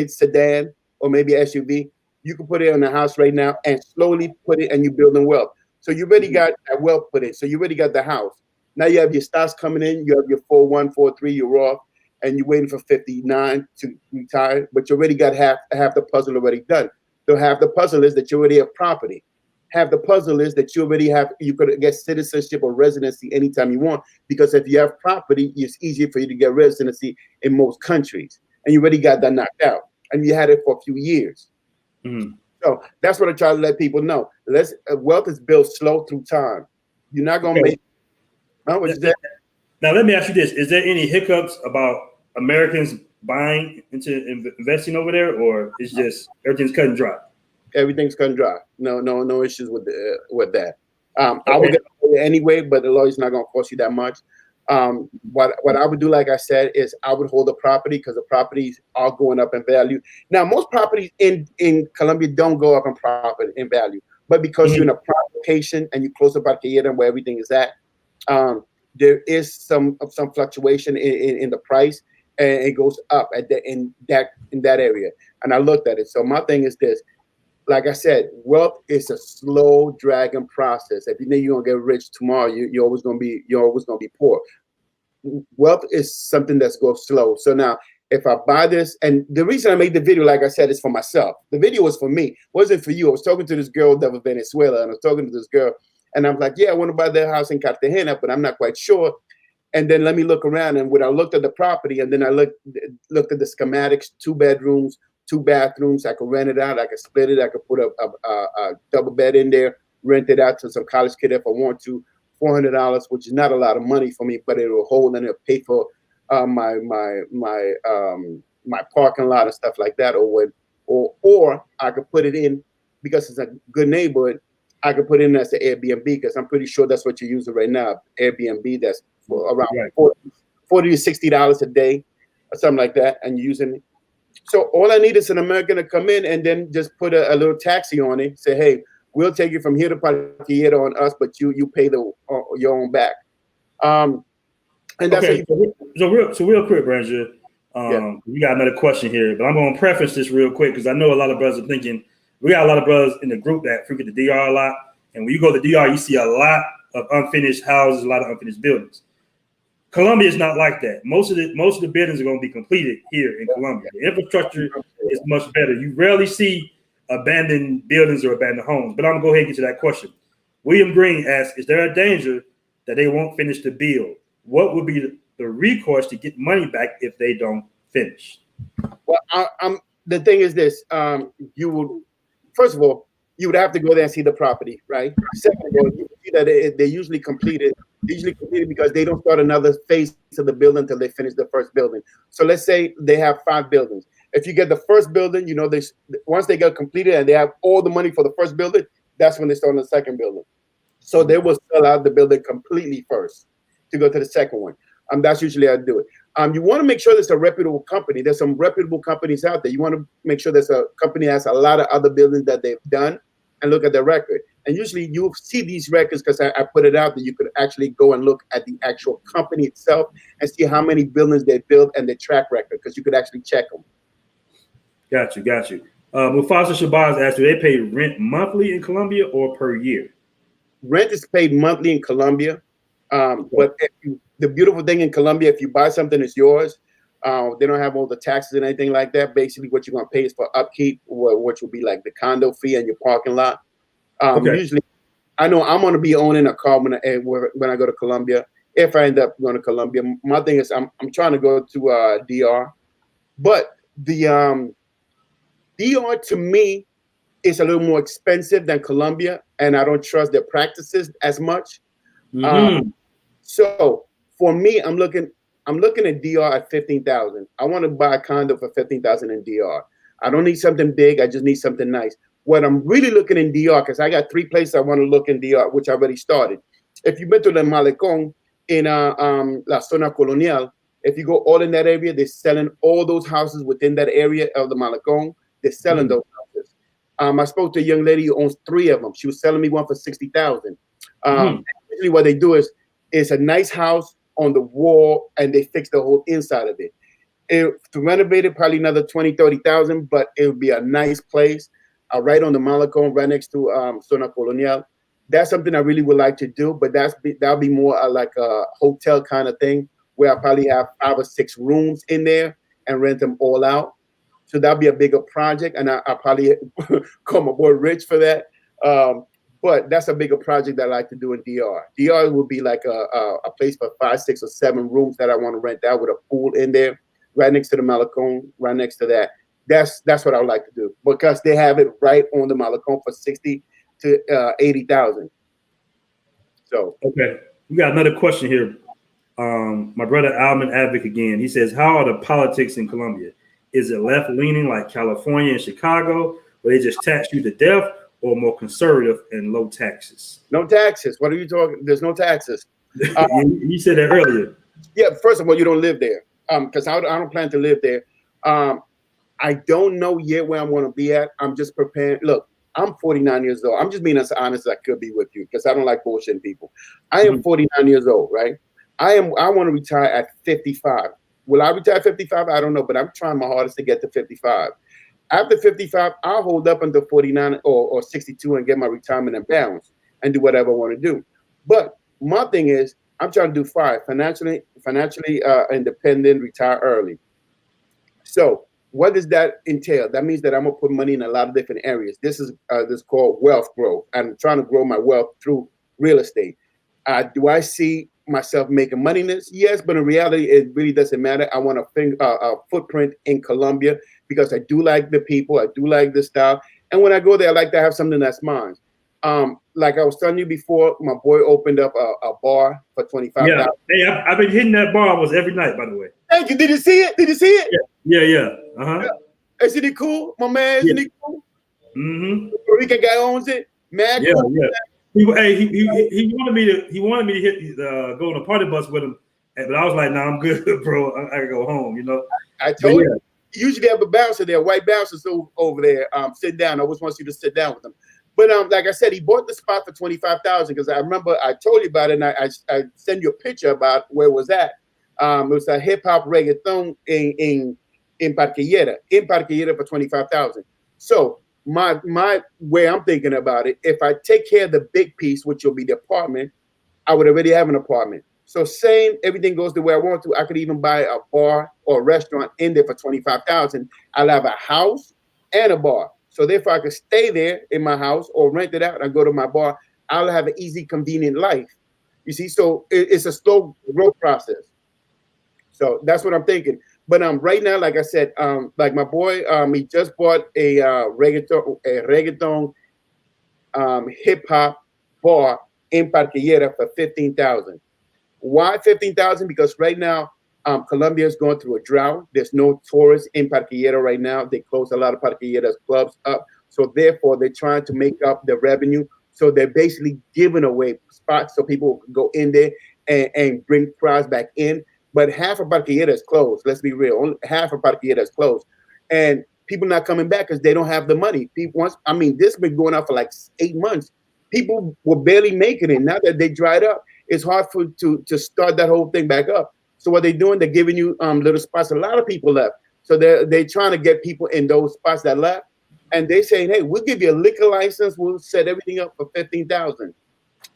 sedan or maybe SUV. You can put it on the house right now and slowly put it, and you're building wealth. So you already got that wealth put in. So you already got the house. Now you have your stocks coming in. You have your 401, 403, your Roth, and you're waiting for 59 to retire. But you already got half the puzzle already done. So half the puzzle is that you already have property. Half the puzzle is that you already have, you could get citizenship or residency anytime you want, because if you have property, it's easier for you to get residency in most countries. And you already got that knocked out, and you had it for a few years. So that's what I try to let people know. Wealth is built slow through time. You're not going to make. Now let me ask you this: is there any hiccups about Americans buying into investing over there, or it's just everything's cut and dry? Everything's cut and dry. No issues with that. I would Okay. get a lawyer anyway, but the lawyer's not going to cost you that much. What I would do, like I said, is I would hold the property because the properties are going up in value. Now, most properties in Colombia don't go up in value, but because you're in a prime location and you're close to Barquillera where everything is at, there is some fluctuation in the price, and it goes up in that area. And I looked at it. So my thing is this. Like I said, wealth is a slow dragging process. If you think you're gonna get rich tomorrow, you're always gonna be poor. Wealth is something that's goes slow. So now, if I buy this, and the reason I made the video, like I said, is for myself. The video was for me, it wasn't for you. I was talking to this girl that was Venezuela, and I was talking to this girl, and I'm like, yeah, I want to buy their house in Cartagena, but I'm not quite sure. And then let me look around, and when I looked at the property, and then I looked at the schematics, 2 bedrooms, 2 bathrooms. I could rent it out. I could split it. I could put a double bed in there, rent it out to some college kid if I want to. $400, which is not a lot of money for me, but it will hold and it'll pay for my parking lot and stuff like that. Or I could put it in because it's a good neighborhood. I could put it in as an Airbnb because I'm pretty sure that's what you're using right now. Airbnb, that's for around $40 to $60 a day or something like that, and you're using it. So all I need is an American to come in and then just put a little taxi on it. Say, hey, we'll take you from here to Parquillera on us, but you pay your own back. And that's okay. So real quick, Branjor. We got another question here, but I'm going to preface this real quick because I know a lot of brothers are thinking. We got a lot of brothers in the group that frequent the DR a lot, and when you go to the DR, you see a lot of unfinished houses, a lot of unfinished buildings. Colombia is not like that. Most of the buildings are going to be completed here in Colombia. The infrastructure is much better. You rarely see abandoned buildings or abandoned homes. But I'm going to go ahead and get to that question. William Green asks, is there a danger that they won't finish the build? What would be the recourse to get money back if they don't finish? Well, the thing is this. First of all, you would have to go there and see the property, right? Second of all, you see that they're usually completed. Usually completed because they don't start another phase of the building until they finish the first building. So let's say they have 5 buildings. If you get the first building, once they get completed and they have all the money for the first building, that's when they start on the second building. So they will sell out the building completely first to go to the second one. That's usually how I do it. You want to make sure there's a reputable company. There's some reputable companies out there. You want to make sure there's a company that has a lot of other buildings that they've done and look at their record. And usually you'll see these records because I put it out that you could actually go and look at the actual company itself and see how many buildings they built and their track record because you could actually check them. Got you. Mufasa Shabazz asked, do they pay rent monthly in Colombia or per year? Rent is paid monthly in Colombia. But the beautiful thing in Colombia, if you buy something, it's yours. They don't have all the taxes and anything like that. Basically, what you're going to pay is for upkeep, which will be like the condo fee and your parking lot. Usually, I know I'm going to be owning a car when I go to Colombia. If I end up going to Colombia, my thing is I'm trying to go to DR, but the DR to me is a little more expensive than Colombia, and I don't trust their practices as much. So for me, I'm looking at DR at 15,000. I want to buy a condo for 15,000 in DR. I don't need something big. I just need something nice. What I'm really looking in DR, because I got 3 places I want to look in DR, which I already started. If you've been to the Malecón in La Zona Colonial, if you go all in that area, they're selling all those houses within that area of the Malecón. They're selling those houses. I spoke to a young lady who owns 3 of them. She was selling me one for 60,000. Usually what they do is a nice house on the wall, and they fix the whole inside of it. To renovate it, probably another 20,000, 30,000, but it would be a nice place. Right on the Malecón, right next to Zona Colonial. That's something I really would like to do, but that'll be more like a hotel kind of thing where I probably have 5 or 6 rooms in there and rent them all out. So that'll be a bigger project, and I'll probably call my boy Rich for that. But that's a bigger project that I like to do in DR. DR would be like a place for 5, 6, or 7 rooms that I want to rent out with a pool in there, right next to the Malecón, right next to that. That's what I would like to do because they have it right on the Malecón for 60 to 80,000. So okay, we got another question here. My brother Alvin Advick again. He says, "How are the politics in Colombia? Is it left leaning like California and Chicago, where they just tax you to death, or more conservative and low taxes? No taxes. What are you talking? There's no taxes. You said that earlier. Yeah, first of all, you don't live there. Because I don't plan to live there. I don't know yet where I'm going to be at. I'm just preparing. Look, I'm 49 years old. I'm just being as honest as I could be with you because I don't like bullshitting people. I am 49 years old, right? I want to retire at 55. Will I retire at 55? I don't know, but I'm trying my hardest to get to 55. After 55, I'll hold up until 49 or 62 and get my retirement in balance and do whatever I want to do. But my thing is, I'm trying to do 5, financially independent, retire early. So what does that entail? That means that I'm gonna put money in a lot of different areas. This is called wealth growth. I'm trying to grow my wealth through real estate. Do I see myself making money in this? Yes, but in reality, it really doesn't matter. I want a footprint in Colombia because I do like the people, I do like the style, and when I go there, I like to have something that's mine. Like I was telling you before, my boy opened up a bar for $25,000. Yeah, hey, I've been hitting that bar almost every night, by the way. Thank you. Did you see it? Did you see it? Yeah. Uh-huh. Yeah. Isn't it cool? My man, isn't it cool? Mm-hmm. Puerto Rican guy owns it. Man, yeah, cool. Yeah. He wanted me to hit go on a party bus with him, but I was like, nah, I'm good, bro. I gotta go home, you know. I told you, usually have a bouncer there, white bouncers over there, sit down. I always want you to sit down with them. But like I said, he bought the spot for $25,000 because I remember I told you about it, and I sent you a picture about where it was at. It was a hip hop reggaeton in Parquillera for $25,000. So my way I'm thinking about it, if I take care of the big piece, which will be the apartment, I would already have an apartment. So same, everything goes the way I want to. I could even buy a bar or a restaurant in there for $25,000. I'll have a house and a bar. So therefore I could stay there in my house or rent it out and go to my bar. I'll have an easy, convenient life. You see, so it's a slow growth process. So that's what I'm thinking. But right now, like I said, like my boy, he just bought a reggaeton hip hop bar in Parquillera for $15,000. Why $15,000? Because right now, Colombia is going through a drought. There's no tourists in Parquillera right now. They closed a lot of Parquillera's clubs up. So therefore, they're trying to make up the revenue. So they're basically giving away spots so people can go in there and bring crowds back in. But half of Parquillera is closed. Let's be real. Only half of Parquillera is closed. And people not coming back because they don't have the money. This has been going on for like 8 months. People were barely making it. Now that they dried up, it's hard to start that whole thing back up. So what they're doing, they're giving you little spots. A lot of people left. So they're trying to get people in those spots that left. And they're saying, hey, we'll give you a liquor license. We'll set everything up for $15,000.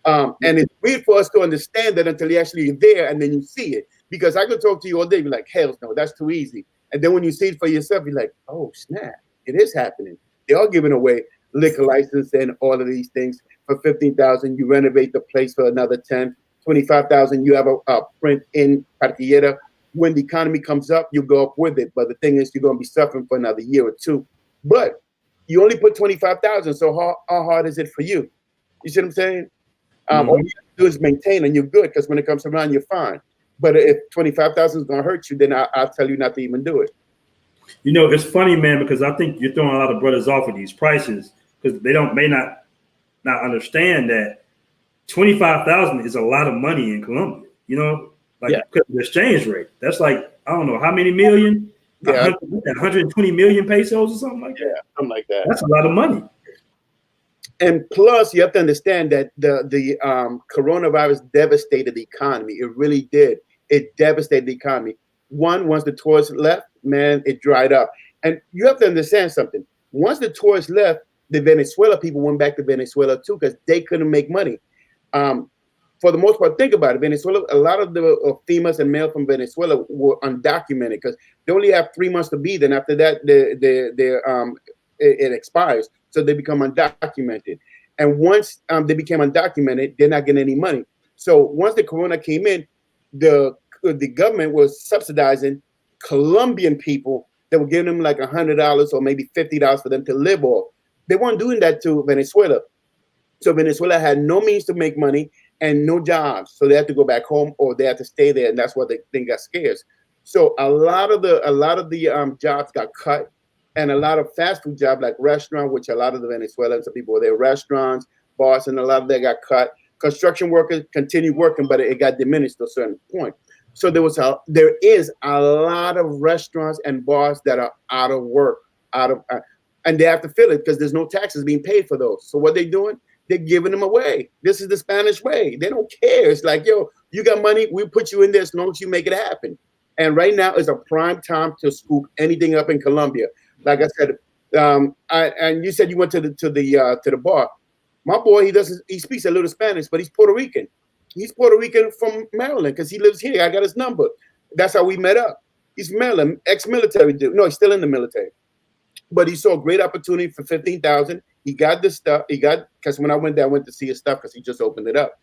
And it's weird for us to understand that until you actually are there and then you see it. Because I could talk to you all day, be like, hell no, that's too easy. And then when you see it for yourself, you're like, oh, snap, it is happening. They are giving away liquor license and all of these things for $15,000. You renovate the place for another $10,000, $25,000. You have a print in Parquillera. When the economy comes up, you go up with it. But the thing is, you're going to be suffering for another year or two. But you only put $25,000. So how hard is it for you? You see what I'm saying? All you have to do is maintain, and you're good because when it comes around, you're fine. But if $25,000 is going to hurt you, then I'll tell you not to even do it. You know, it's funny, man, because I think you're throwing a lot of brothers off with these prices because they may not understand that $25,000 is a lot of money in Colombia. You know, because of the exchange rate. That's like, I don't know how many million, 120 million pesos or something like that. Yeah, something like that. That's a lot of money. And plus, you have to understand that the coronavirus devastated the economy. It really did. It devastated the economy. Once the tourists left, man, it dried up. And you have to understand something. Once the tourists left, the Venezuela people went back to Venezuela too because they couldn't make money. For the most part, think about it. Venezuela, a lot of the females and males from Venezuela were undocumented because they only have 3 months to be. Then after that, it expires. So they become undocumented. And once they became undocumented, they're not getting any money. So once the corona came in, the government was subsidizing Colombian people that were giving them like $100 or maybe $50 for them to live off. They weren't doing that to Venezuela. So Venezuela had no means to make money and no jobs. So they had to go back home or they had to stay there. And that's why they got scarce. So a lot of the jobs got cut. and a lot of fast food jobs like restaurant, which a lot of the Venezuelans, people were there, restaurants, bars, and a lot of them got cut. Construction workers continued working, but it got diminished to a certain point. So there is a lot of restaurants and bars that are out of work, and they have to fill it because there's no taxes being paid for those. So what they're doing, they're giving them away. This is the Spanish way. They don't care. It's like, yo, you got money, we'll put you in there as long as you make it happen. And right now is a prime time to scoop anything up in Colombia. Like I said, and you said you went to the bar. My boy, he speaks a little Spanish, but he's Puerto Rican. He's Puerto Rican from Maryland because he lives here. I got his number. That's how we met up. He's from Maryland, ex-military dude. No, he's still in the military. But he saw a great opportunity for $15,000. He got this stuff. Because when I went there, I went to see his stuff because he just opened it up.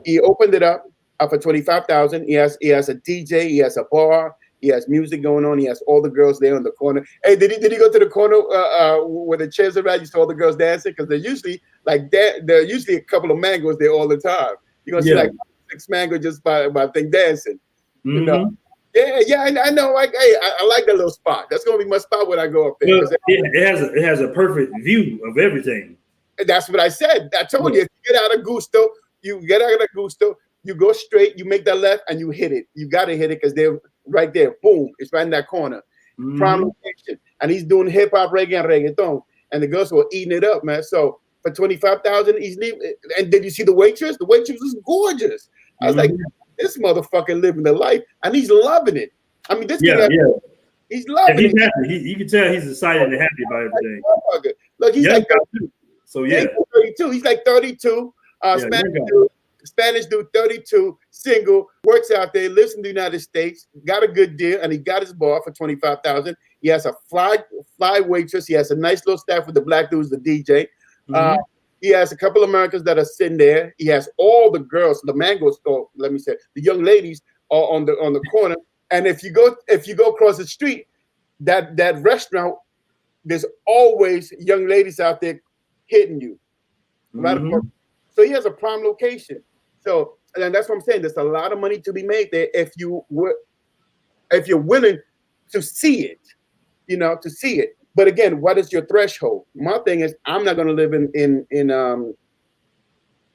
He opened it up for $25,000. He has a DJ. He has a bar. He has music going on. He has all the girls there in the corner. Hey, did he go to the corner where the chairs are at? You saw all the girls dancing because they're usually there are usually a couple of mangoes there all the time. You're gonna see like 6 mangoes just by thing dancing. You know? Yeah, I know. Like, hey, I like that little spot. That's gonna be my spot when I go up there. Well, it has a perfect view of everything. That's what I said. I told you, if you get out of Gusto, you go straight, you make that left, and you hit it. You gotta hit it because they're right there. Boom! It's right in that corner. Prime location. And he's doing hip hop, reggae, and reggaeton, and the girls were eating it up, man. So for $25,000, he's leaving. And did you see the waitress? The waitress was gorgeous. I was like, this motherfucker living the life, and he's loving it. I mean, this guy, he's loving it. Happy. You can tell he's excited and happy about everything. Look, he's like 32. So yeah, 32. He's like 32. Spanish dude, 32, single, works out there, lives in the United States, got a good deal, and he got his bar for $25,000. He has a fly waitress. He has a nice little staff with the black dudes, the DJ. He has a couple of Americans that are sitting there. He has all the girls, the mango store, let me say, the young ladies are on the corner. And if you go across the street, that restaurant, there's always young ladies out there hitting you. So he has a prime location. So, and that's what I'm saying. There's a lot of money to be made there if you're willing to see it, to see it. But again, what is your threshold? My thing is, I'm not going to live in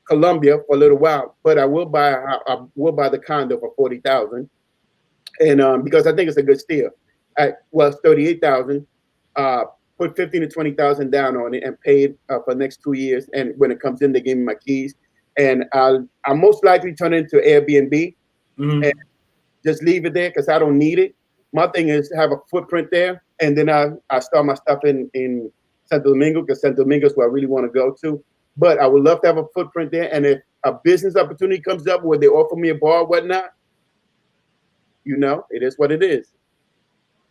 Colombia for a little while, but I will buy the condo for $40,000, and because I think it's a good steal. It's $38,000. Put $15,000 to $20,000 down on it and pay it for the next 2 years. And when it comes in, they give me my keys, and I'll most likely turn it into Airbnb and just leave it there because I don't need it. My thing is to have a footprint there, and then I start my stuff in Santo Domingo because Santo Domingo is where I really want to go to. But I would love to have a footprint there, and if a business opportunity comes up where they offer me a bar or whatnot, it is what it is.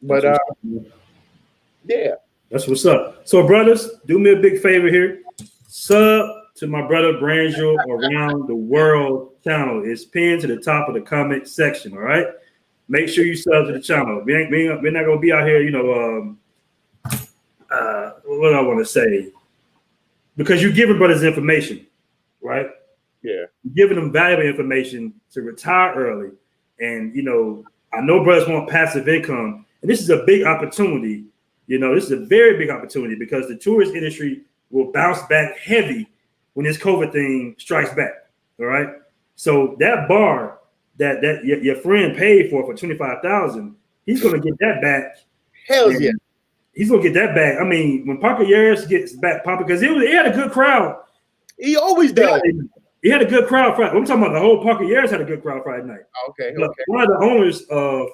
But yeah. That's what's up. So, brothers, do me a big favor here. Sub to my brother Branjor Around the World channel. It's pinned to the top of the comment section. All right. Make sure you sub to the channel. We're not gonna be out here, what do I want to say? Because you're giving brothers information, right? Yeah. You're giving them valuable information to retire early. And I know brothers want passive income, and this is a big opportunity. This is a very big opportunity because the tourist industry will bounce back heavy when this COVID thing strikes back. All right. So that bar that your friend paid for $25,000, he's going to get that back. Hell yeah. He's going to get that back. I mean, when Parker Yaris gets back pumping, because he had a good crowd. He always does. He had a good crowd Friday. I'm talking about the whole Parker Yaris had a good crowd Friday night. Okay. One of the owners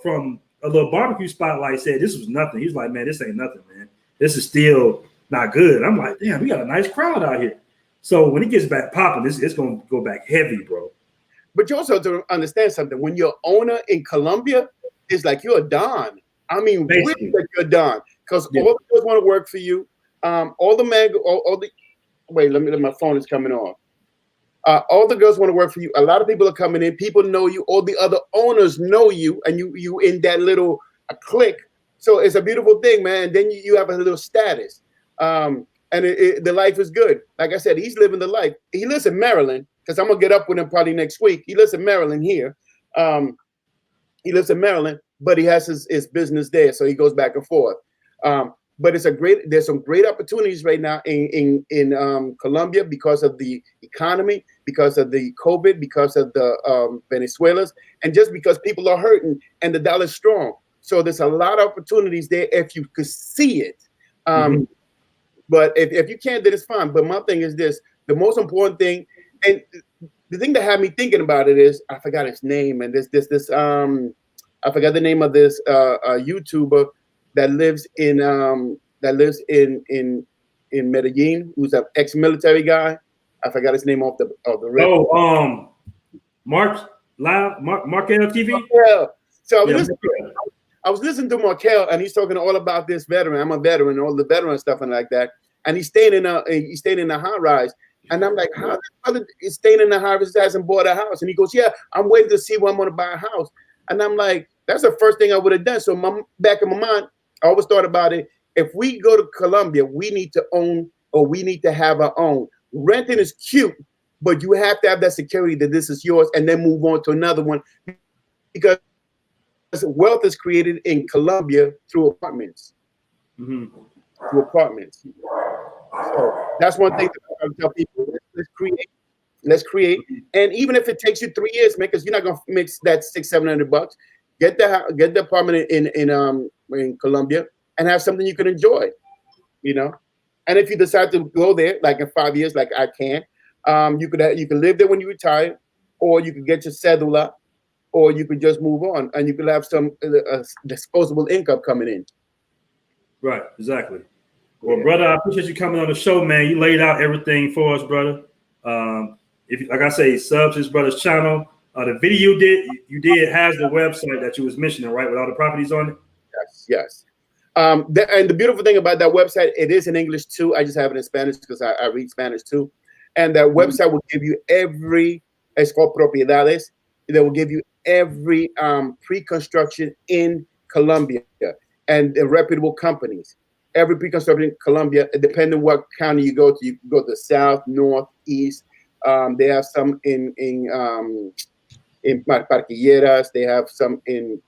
from a little barbecue spotlight said this was nothing. He's like, man, this ain't nothing, man. This is still not good. I'm like, damn, we got a nice crowd out here. So when it gets back popping, it's going to go back heavy, bro. But you also have to understand something. When you're owner in Colombia, it's like you're a don. I mean, really like you're a don. Because all the girls want to work for you. All the wait, my phone is coming on. All the girls want to work for you. A lot of people are coming in. People know you. All the other owners know you, and you in that little clique. So it's a beautiful thing, man. And then you have a little status, and the life is good. Like I said, he's living the life. He lives in Maryland because I'm gonna get up with him probably next week. He lives in Maryland here. He lives in Maryland, but he has his business there, so he goes back and forth. but there's some great opportunities right now in Colombia because of the economy, because of the COVID, because of the Venezuelans, and just because people are hurting and the dollar's strong. So there's a lot of opportunities there if you could see it. But if you can't, then it's fine. But my thing is this: the most important thing, and the thing that had me thinking about it is I forgot his name, and I forgot the name of this YouTuber that lives in Medellin, who's an ex-military guy. I forgot his name off the rip. Oh, Mark TV. Yeah. So I was listening to Markel, and he's talking all about this veteran. I'm a veteran, all the veteran stuff and like that. And he's staying in a high rise. And I'm like, how this brother is staying in the high rise, hasn't bought a house? And he goes, yeah, I'm waiting to see when I'm going to buy a house. And I'm like, that's the first thing I would have done. So back in my mind, I always thought about it. If we go to Colombia, we need to own, or we need to have our own. Renting is cute, but you have to have that security that this is yours, and then move on to another one, because wealth is created in Colombia through apartments. Through apartments. So that's one thing that I tell people: let's create. And even if it takes you 3 years, man, because you're not gonna mix that $600-700. Get the apartment in Colombia and have something you can enjoy, you know. And if you decide to go there, like in 5 years, like I can, you can live there when you retire, or you can get your cedula, or you could just move on, and you could have some disposable income coming in. Right, exactly. Well, brother, I appreciate you coming on the show, man. You laid out everything for us, brother. If, like I say, sub to his brother's channel. The video you did has the website that you was mentioning, right, with all the properties on it. Yes. And the beautiful thing about that website, it is in English too. I just have it in Spanish because I read Spanish too. And that website will give you it's called Propiedades. They will give you every pre-construction in Colombia and the reputable companies. Every pre-construction in Colombia, depending what county you go to. You can go to the south, north, east. They have some in Parquilleras. They have some in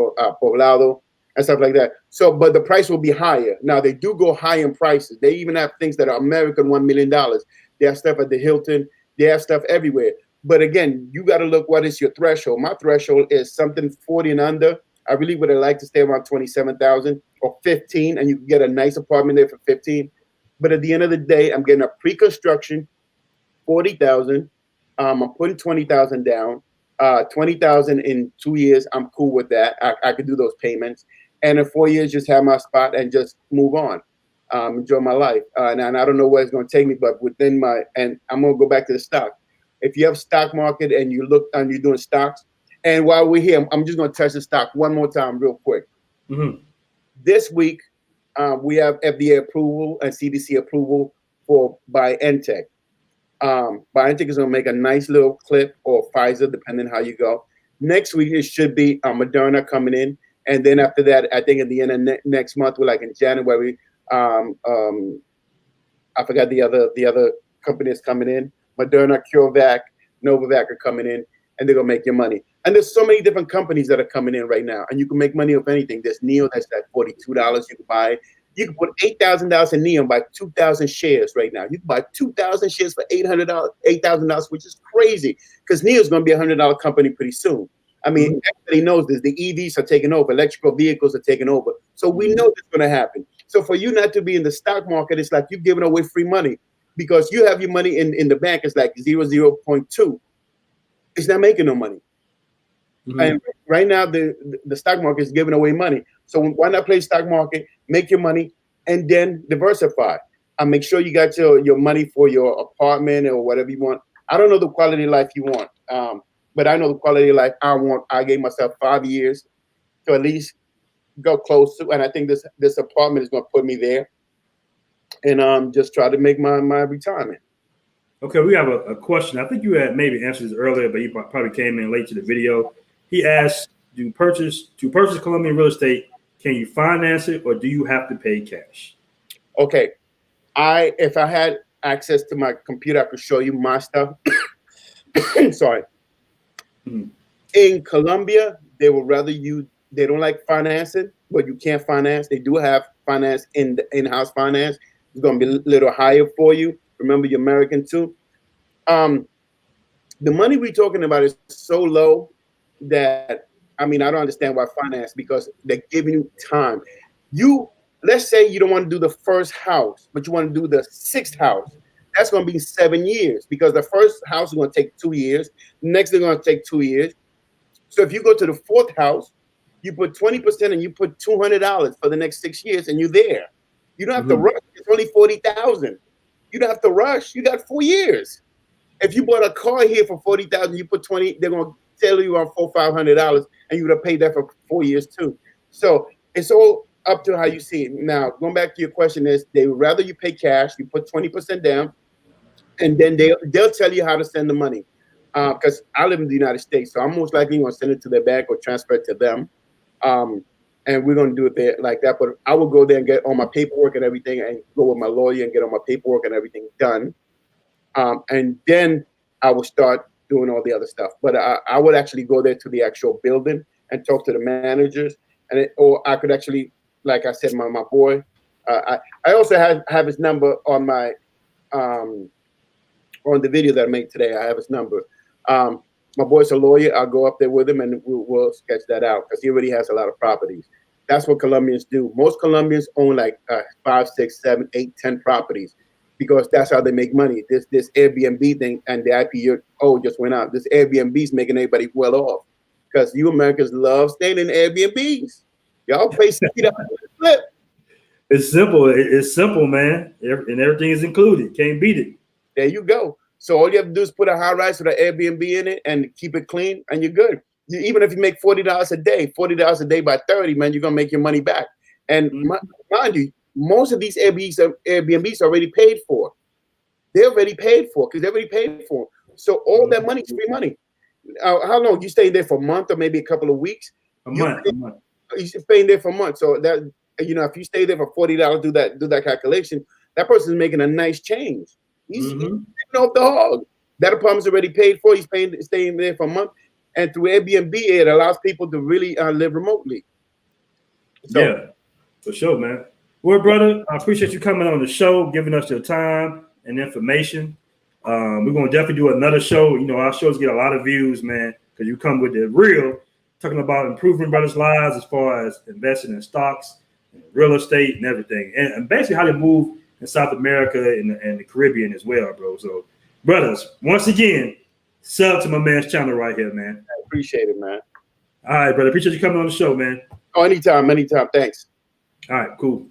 Poblado and stuff like that. So, but the price will be higher. Now, they do go high in prices. They even have things that are American $1 million. They have stuff at the Hilton. They have stuff everywhere. But again, you got to look, what is your threshold? My threshold is something 40 and under. I really would have liked to stay around 27,000 or 15, and you can get a nice apartment there for 15. But at the end of the day, I'm getting a pre-construction 40,000. I'm putting 20,000 down. 20,000 in 2 years. I'm cool with that. I could do those payments, and in 4 years, just have my spot and just move on, enjoy my life. And I don't know where it's going to take me, but and I'm going to go back to the stock. If you have stock market and you look and you're doing stocks, and while we're here, I'm just going to touch the stock one more time real quick. This week, we have FDA approval and CDC approval for BioNTech. BioNTech is going to make a nice little clip, or Pfizer, depending how you go. Next week, it should be Moderna coming in. And then after that, I think at the end of next month, we're like in January, I forgot the other company that's coming in. Moderna, CureVac, Novavax are coming in, and they're going to make your money. And there's so many different companies that are coming in right now, and you can make money off anything. There's Neo, that's at $42. You can buy it. You can put $8,000 in Neo and buy 2,000 shares right now. You can buy 2,000 shares for $8,000, which is crazy, because Neo is going to be a $100 company pretty soon. I mean, everybody knows this. The EVs are taking over. Electrical vehicles are taking over. So we know that's going to happen. So for you not to be in the stock market, it's like you're giving away free money, because you have your money in the bank. It's like 0.2. It's not making no money. And right now, the stock market is giving away money. So why not play stock market, make your money, and then diversify? And make sure you got your money for your apartment or whatever you want. I don't know the quality of life you want, but I know the quality of life I want. I gave myself 5 years to at least go close to, and I think this apartment is going to put me there, and just try to make my retirement. Okay, we have a question. I think you had maybe answered this earlier, but you probably came in late to the video. He asked, to purchase Colombian real estate, can you finance it, or do you have to pay cash? Okay, if I had access to my computer, I could show you my stuff. Sorry. In Colombia, they would rather they don't like financing. but you can't finance. They do have finance in-house finance. It's going to be a little higher for you. Remember, you're American too. The money we're talking about is so low that, I mean, I don't understand why finance, because they're giving you time. Let's say you don't want to do the first house, but you want to do the sixth house. That's going to be 7 years, because the first house is going to take 2 years. Next is going to take 2 years. So if you go to the fourth house, you put 20% and you put $200 for the next 6 years, and you're there. You don't have to rush. It's only 40,000. You don't have to rush. You got 4 years. If you bought a car here for 40,000, you put 20. They're gonna tell you on $400-500, and you would have paid that for 4 years too. So it's all up to how you see it. Now, going back to your question, is they would rather you pay cash. You put 20% down, and then they'll tell you how to send the money. Because I live in the United States, so I'm most likely going to send it to their bank or transfer it to them. And we're going to do it there like that. But I will go there and get all my paperwork and everything, and go with my lawyer and get all my paperwork and everything done. And then I will start doing all the other stuff. But I would actually go there to the actual building and talk to the managers. Or I could actually, like I said, my boy. I also have his number on my on the video that I made today. I have his number. My boy's a lawyer. I'll go up there with him and we'll sketch that out, because he already has a lot of properties. That's what Colombians do. Most Colombians own like 5, 6, 7, 8, 10 properties, because that's how they make money. This Airbnb thing and the IPO just went out. This Airbnb is making everybody well off, because you Americans love staying in Airbnbs. Y'all pay $60 to flip. It's simple. It's simple, man. And everything is included. Can't beat it. There you go. So all you have to do is put a high rise with an Airbnb in it and keep it clean, and you're good. Even if you make $40 a day, $40 a day by 30, man, you're gonna make your money back. And mind you, most of these Airbnbs are already paid for. They're already paid for, because they're already paid for. So all that money is free money. How long you stay there for a month or maybe a couple of weeks? A month. You're staying there for a month. So that, if you stay there for $40, do that calculation. That person is making a nice change. He's getting off the hog. That apartment's already paid for. He's staying there for a month, and through Airbnb, it allows people to really live remotely. So, yeah, for sure, man. Well, brother, I appreciate you coming on the show, giving us your time and information. We're gonna definitely do another show. Our shows get a lot of views, man, because you come with the real, talking about improving brothers' lives as far as investing in stocks, and real estate, and everything, and basically how to move in South America and the Caribbean as well, bro. So, brothers, once again, sub to my man's channel right here, man. I appreciate it, man. All right, brother. Appreciate you coming on the show, man. Oh, anytime. Thanks. All right, cool.